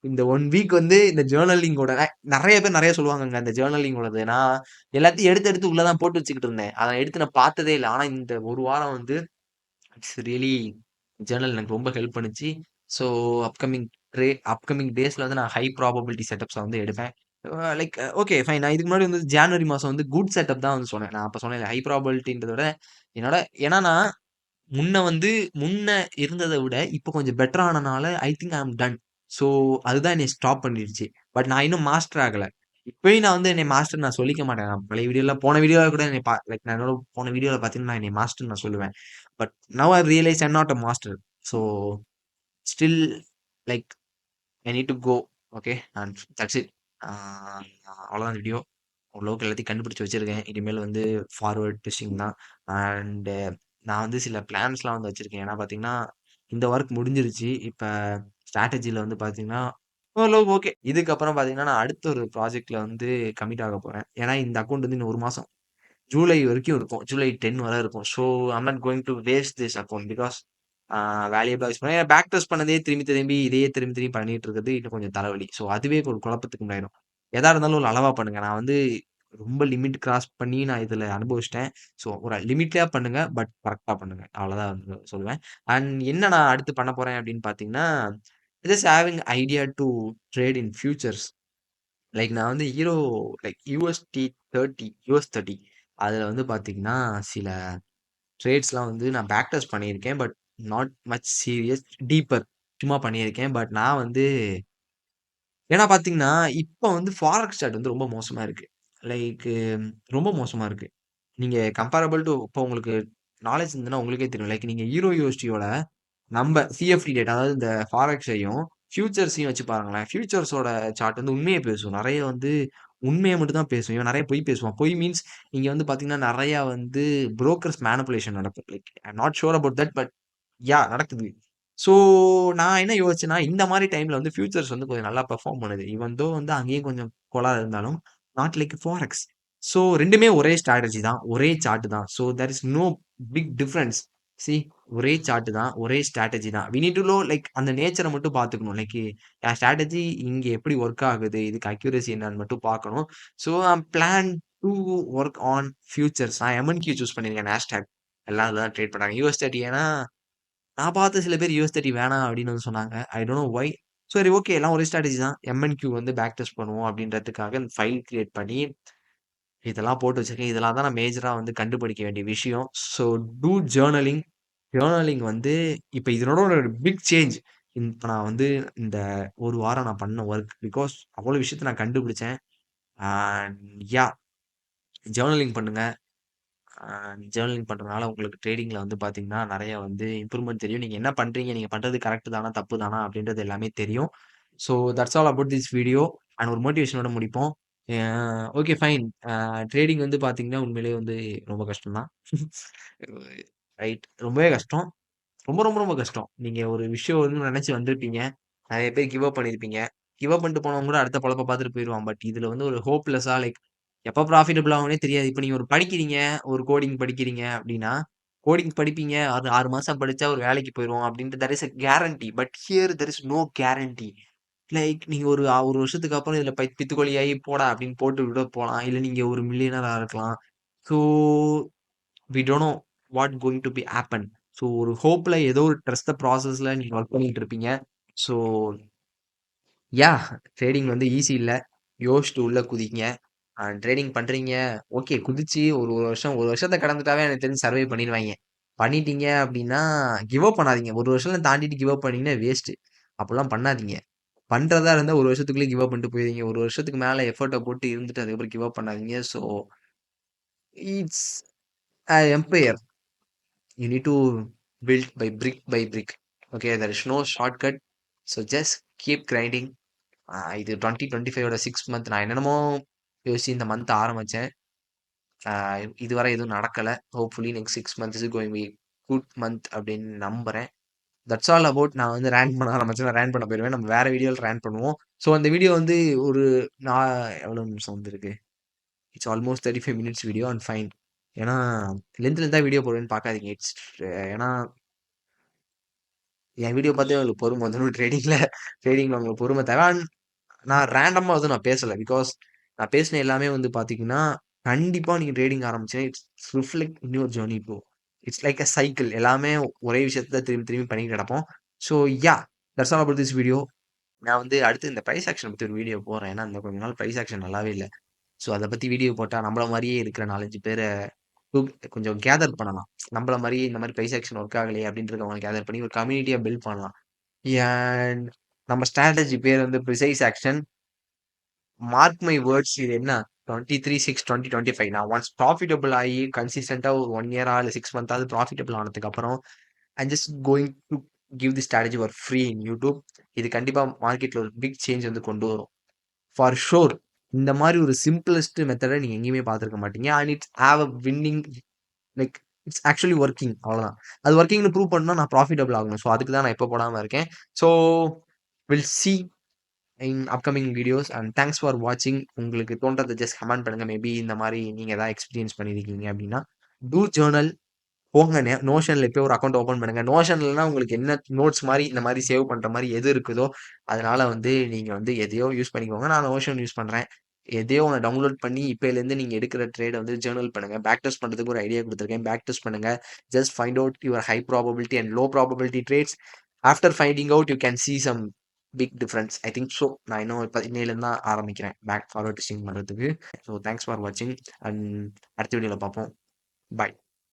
இந்த 1 வீக் வந்து இந்த ஜர்னலிங்கோட நெறைய பேர் நெறைய சொல்லுவாங்கங்க. இந்த ஜர்னலிங்கோடது. நான் எல்லாத்தையும் எடுத்து உள்ள தான் போட்டு வச்சுக்கிட்டு இருந்தேன். அத எடுத்து நான் பார்த்ததே இல்ல. ஆனா இந்த 1 வாரம் வந்து இட்ஸ் ரியலி ஜர்னல் எனக்கு ரொம்ப ஹெல்ப் பண்ணுச்சு. ஸோ அப்கமிங் அப்கமிங் டேஸ்ல வந்து நான் ஹை ப்ராபபிலிட்டி செட்டப்ஸ வந்து எடுப்பேன். Like okay fine. நான் இதுக்கு முன்னாடி வந்து ஜான்வரி மாசம் வந்து குட் செட்டப் தான் வந்து சொன்னேன். நான் அப்ப சொன்னேன்ல ஹை ப்ராபபிலிட்டின்றத விட என்னோட ஏன்னா நான் முன்ன இருந்தத விட இப்ப கொஞ்சம் பெட்டர் ஆனனால I think I am done. So அதுதான் என்னைய ஸ்டாப் பண்ணிருச்சு. பட் நான் இன்னும் மாஸ்டர் ஆகல. இப்பயும் நான் வந்து என்னை மாஸ்டர் நான் சொல்லிக்க மாட்டேன். நான் பழைய வீடியோல போன வீடியோல கூட என்னை லைக் நான் என்னோட போன வீடியோல பார்த்தீங்கன்னா, நான் என்னைய மாஸ்டர்ன்னு நான் சொல்லுவேன். But now I realise I am not a master. So still like I need to go. Okay. And that's it. Uh அவ்வளோதான் வீடியோ. ஓரளவுக்கு எல்லாத்தையும் கண்டுபிடிச்சு வச்சிருக்கேன். இனிமேல் வந்து ஃபார்வர்ட் புஷிங் தான். அண்ட் நான் வந்து சில பிளான்ஸ்லாம் வந்து வச்சிருக்கேன். ஏன்னா பார்த்தீங்கன்னா, இந்த ஒர்க் முடிஞ்சிருச்சு. இப்ப ஸ்ட்ராட்டஜில வந்து பார்த்தீங்கன்னா, ஓரளவுக்கு ஓகே. இதுக்கப்புறம் பார்த்தீங்கன்னா, நான் அடுத்த ஒரு ப்ராஜெக்ட்ல வந்து கமிட் ஆக போறேன். ஏன்னா இந்த அக்கவுண்ட் வந்து இன்னும் 1 மாசம் ஜூலை வரைக்கும் இருக்கும். ஜூலை 10 வரை இருக்கும். So I'm not going to waste this account because வேல்யூபிளா யூஸ் பண்ணேன். பேக் டெஸ்ட் பண்ணதே திரும்பி திரும்பி இதையே திரும்பி திரும்பி பண்ணிட்டு இருக்கிறது இன்னும் கொஞ்சம் தலைவலி. ஸோ அதுவே ஒரு குழப்பத்துக்கு உண்டாயிரும். எதா இருந்தாலும் ஒரு அளவா பண்ணுங்க. நான் வந்து ரொம்ப லிமிட் கிராஸ் பண்ணி நான் இதுல அனுபவிச்சுட்டேன். ஸோ ஒரு லிமிட்லயா பண்ணுங்க. பட் கரெக்ட்டா பண்ணுங்க. அவ்வளோதான் வந்து சொல்லுவேன். அண்ட் என்ன நான் அடுத்து பண்ண போறேன் அப்படின்னு பார்த்தீங்கன்னா, just having idea to trade in futures. Like நான் வந்து ஹீரோ லைக் யுஎஸ்30 அதுல வந்து பார்த்தீங்கன்னா, சில ட்ரேட்ஸ்லாம் வந்து நான் பேக் டெஸ்ட் பண்ணியிருக்கேன். But not much serious deeper சும்மா பண்ணியிருக்கேன். பட் நான் வந்து ஏன்னா பார்த்தீங்கன்னா, இப்ப வந்து ஃபாரெக்ஸ் சார்ட் வந்து ரொம்ப மோசமா இருக்கு. லைக் ரொம்ப மோசமா இருக்கு. நீங்க கம்பேரபிள் டூ இப்போ உங்களுக்கு நாலேட்ஜ் இருந்ததுன்னா உங்களுக்கே தெரியும். லைக் நீங்க ஹீரோ யூஎஸ்டியோட நம்ப சிஎஃப்டி டேட்டா அதாவது இந்த ஃபாரெக்ஸையும், ஃபியூச்சர்ஸையும் வச்சு பாருங்களேன். ஃபியூச்சர்ஸோட சார்ட் வந்து உண்மைய பேசும். நெறைய வந்து உண்மைய மட்டும் தான் பேசும். இவன் நெறைய பொய் பேசுவான். பொய் மீன்ஸ் இங்க வந்து பார்த்தீங்கன்னா, நெறையா வந்து புரோக்கர்ஸ் மேனிபுலேஷன் நடக்கும். Like I am not sure about that. But நடக்குது. ஸோ நான் என்ன யோசிச்சேன்னா, இந்த மாரி டைம்ல வந்து ஃபியூச்சர்ஸ் வந்து கொஞ்சம் நல்லா பெர்ஃபார்ம் பண்ணுது. ஈவன் தோ வந்து அங்கேயும் கொஞ்சம் கோளாறு இருந்தாலும், நாட் லைக் ஃபாரெக்ஸ். ஸோ 2மே ஒரே ஸ்ட்ராட்டஜி தான். ஒரே சார்ட் தான். So there is no big difference. See ஒரே சார்ட் தான். ஒரே ஸ்ட்ராட்டஜி தான். We need to know like அந்த நேச்சர மட்டும் பார்த்துக்கணும். லைக் என் ஸ்ட்ராட்டஜி இங்க எப்படி ஒர்க் ஆகுது? இதுக்கு அக்யூரசி என்னன்னு மட்டும் பார்க்கணும். So I am plan to work on futures. நான் எம்என்கியூ சூஸ் பண்ணியிருக்கேன். நேஸ்டாக் எல்லாம் அதுல தான் ட்ரேட் பண்றாங்க. யுஎஸ்30 ஏன்னா நான் பார்த்த சில பேர் யுஎஸ்30 வேணாம் அப்படின்னு வந்து சொன்னாங்க. ஐ டோன்ட் நோ ஒய். சரி ஓகே எல்லாம் ஒரே ஸ்ட்ராட்டஜி தான். எம்என்கியூ வந்து பேக் டெஸ்ட் பண்ணுவோம் அப்படின்றதுக்காக ஃபைல் கிரியேட் பண்ணி இதெல்லாம் போட்டு வச்சிருக்கேன். இதெல்லாம் தான் நான் மேஜரா வந்து கண்டுபிடிக்க வேண்டிய விஷயம். So two journaling. ஜர்னலிங் வந்து இப்ப இதனோட ஒரு பிக் சேஞ்ச். இப்ப நான் வந்து இந்த 1 வாரம் நான் பண்ண ஒர்க். பிகாஸ் அவ்வளோ விஷயத்த நான் கண்டுபிடிச்சேன். அண்ட் ஜர்னலிங் பண்ணுங்க. அ ஜர்னலிங் பண்றதுனால உங்களுக்கு ட்ரேடிங்ல வந்து பார்த்தீங்கன்னா, நெறைய வந்து இம்ப்ரூவ்மென்ட் தெரியும். நீங்க என்ன பண்றீங்க? நீங்க பண்றது கரெக்ட் தானா? தப்பு தானா? அப்படின்றது எல்லாமே தெரியும். So that's all about this video. And ஒரு மோட்டிவேஷனோட முடிப்போம். அ ஓகே ஃபைன். ட்ரேடிங் வந்து பார்த்தீங்கன்னா, உண்மையிலேயே வந்து ரொம்ப கஷ்டம் தான். ரைட். ரொம்பவே கஷ்டம். ரொம்ப, ரொம்ப, ரொம்ப கஷ்டம். நீங்க ஒரு விஷயம் வந்து நெனச்சு வந்திருப்பீங்க. நெறைய பேர் கிவ் அப் பண்ணியிருப்பீங்க. கிவ் அப் பண்ணிட்டு போனவங்க கூட அடுத்த பொழப்ப பார்த்துட்டு போயிருவான். பட் இதுல வந்து ஒரு ஹோப்லெஸ்ஸா லைக் எப்ப ப்ராஃபிட்டபிள் ஆகும்னே தெரியாது. இப்ப நீங்க ஒரு படிக்கிறீங்க, ஒரு கோடிங் படிக்கிறீங்க அப்டின்னா, கோடிங் படிப்பீங்க. அது 6 மாசம் படிச்சா ஒரு வேலைக்கு போயிருவோம் அப்டின்ட்டு there is a guarantee. But here there is no guarantee. Like நீங்க ஒரு 1 வருஷத்துக்கு அப்புறம் இதுல பித்துக்கொள்ளியாகி போடா அப்டின்னு போட்டு விட போலாம். இல்ல நீங்க ஒரு மில்லியனரா இருக்கலாம். So we don't know what going to be happen. So ஒரு ஹோப்ல ஏதோ ஒரு ட்ரஸ்ட் த ப்ராசஸ்ல நீங்க ஒர்க் பண்ணிட்டு இருப்பீங்க. ஸோ ட்ரேடிங் வந்து ஈஸி இல்ல. யோசிச்சுட்டு உள்ள குதிங்க. ட்ரேடிங் பண்றீங்க. ஓகே குதிச்சு ஒரு வருஷம் 1 வருஷத்த கடந்துட்டாவே எனக்கு தெரிஞ்சு சர்வை பண்ணிருவாய்ங்க. பண்ணிட்டீங்க அப்டின்னா, கிவ் அப் பண்ணாதீங்க. 1 வருஷம் தாண்டிட்டு கிவ் அப் பண்ணீங்கன்னா வேஸ்ட்டு. அப்பல்லாம் பண்ணாதீங்க. பண்றதா இருந்தா 1 வருஷத்துக்குள்ளயே கிவ் அப் பண்ணிட்டு போயிருவீங்க. 1 வருஷத்துக்கு மேல எஃபோர்ட்ட போட்டு இருந்துட்டு அதுக்கப்புறம் கிவ் அப் பண்ணாதீங்க. So it's a Empire. You need to build by brick by brick. Okay, there is no shortcut. So just keep grinding. இது 2025ஓட 6 மந்த் நான் என்னென்னமோ யோசிச்சு இந்த மந்த் ஆரம்பிச்சேன். இதுவரை எதுவும் நடக்கல. Hopefully next 6 months is going be good month அப்படின்னு நம்புறேன். தட்ஸ் ஆல் அபௌட் நான் வந்து ரேண்ட் பண்ண ஆரம்பிச்சேன். நான் ரேண்ட் பண்ண போயிருவேன். நம்ம வேற வீடியோல ரேண்ட் பண்ணுவோம். ஸோ அந்த வீடியோ வந்து ஒரு நான் எவ்வளோ நிமிஷம் வந்திருக்கு? It's almost 35 minutes video and fine. ஏன்னா லென்த் லென்த்தா வீடியோ போடுவேன்னு பார்க்காதீங்க. ஏன்னா என் வீடியோ பார்த்தே உங்களுக்கு பொறுமை வந்துரும். ட்ரேடிங்ல உங்களுக்கு பொறுமை தேவை. அண்ட் நான் ரேண்டமா எதுவும் நான் பேசல. பிகாஸ் நான் பேசின எல்லாமே வந்து பார்த்தீங்கன்னா, கண்டிப்பா நீங்க ட்ரேடிங் ஆரம்பிச்சா it's reflect in your journey bro. It's like a cycle. எல்லாமே ஒரே விஷயத்த திரும்பி திரும்பி பண்ணிட்டு கிடப்போம். So that's all about this video. நான் வந்து அடுத்து இந்த பிரைஸ் ஆக்ஷன் பத்தி ஒரு வீடியோ போடுறேன். ஏன்னா இந்த கொஞ்ச நாள் பிரைஸ் ஆக்ஷன் நல்லாவே இல்ல. ஸோ அத பத்தி வீடியோ போட்டா நம்மள மாரியே இருக்கிற 4, 5 பேர கொஞ்சம் கேதர் பண்ணலாம். நம்மள மாரி இந்த மாரி பிரைஸ் ஆக்ஷன் ஒர்க் ஆகலையே அப்படின்றவங்கள கேதர் பண்ணி ஒரு கம்யூனிட்டியா பில்ட் பண்ணலாம். அண்ட் நம்ம ஸ்ட்ராட்டஜி பேர் வந்து precise action. Mark my words இது என்ன 23/6/2025 நான் ஒன்ஸ் ப்ராஃபிட்டபிள் ஆகி கன்சிஸ்டன்ட்டா ஒரு 1 இயரா இல்ல 6 மந்த்தாவது ப்ராஃபிட்டபிள் ஆனதுக்கு அப்புறம் I just going to give the strategy for free in YouTube. இது கண்டிப்பா மார்க்கெட்ல ஒரு பிக் சேஞ்ச் வந்து கொண்டு வரும். For sure. இந்த மாரி ஒரு சிம்பிளஸ்ட் மெத்தட நீங்க எங்கேயுமே பார்த்திருக்க மாட்டீங்க. And it's have a winning like it's actually working அவ்வளோதான். அது ஒர்க்கிங்ன்னு ப்ரூவ் பண்ணா நான் ப்ராஃபிட்டபிள் ஆகணும். ஸோ அதுக்கு தான் நான் இப்ப போடாம இருக்கேன். So will see in upcoming videos and thanks for வாட்சிங். உங்களுக்கு தோன்றத ஜஸ்ட் கமெண்ட் பண்ணுங்க. மேபி இந்த மாரி நீங்க ஏதாவது எக்ஸ்பீரியன்ஸ் பண்ணியிருக்கீங்க அப்படின்னா. To journal. போங்க நோஷன்ல போய் ஒரு அக்கவுண்ட் ஓப்பன் பண்ணுங்க. நோஷன்லனா உங்களுக்கு என்ன நோட்ஸ் மாரி இந்த மாரி சேவ் பண்ற மாரி எது இருக்குதோ, அதனால வந்து நீங்க வந்து எதையோ யூஸ் பண்ணிக்கோங்க. நான் நோஷன் யூஸ் பண்றேன். எதையோ ஒண்ண டவுன்லோட் பண்ணி இப்பயிலேருந்து நீங்க எடுக்கிற ட்ரேட வந்து ஜர்னல் பண்ணுங்க. பேக் டெஸ்ட் பண்றதுக்கு ஒரு ஐடியா குடுத்துருக்கேன். பேக் டெஸ்ட் பண்ணுங்க. Just find out your high probability and low probability trades. After finding out you can see some big difference. I think so. நான் இன்னும் இப்ப இன்னையிலேருந்து தான் ஆரம்பிக்கிறேன். பேக் ஃபார்வர்ட் டெஸ்டிங் பண்றதுக்கு. ஸோ தேங்க்ஸ் ஃபார் வாட்சிங் அண்ட் அடுத்த வீடியோல பார்ப்போம். பாய்.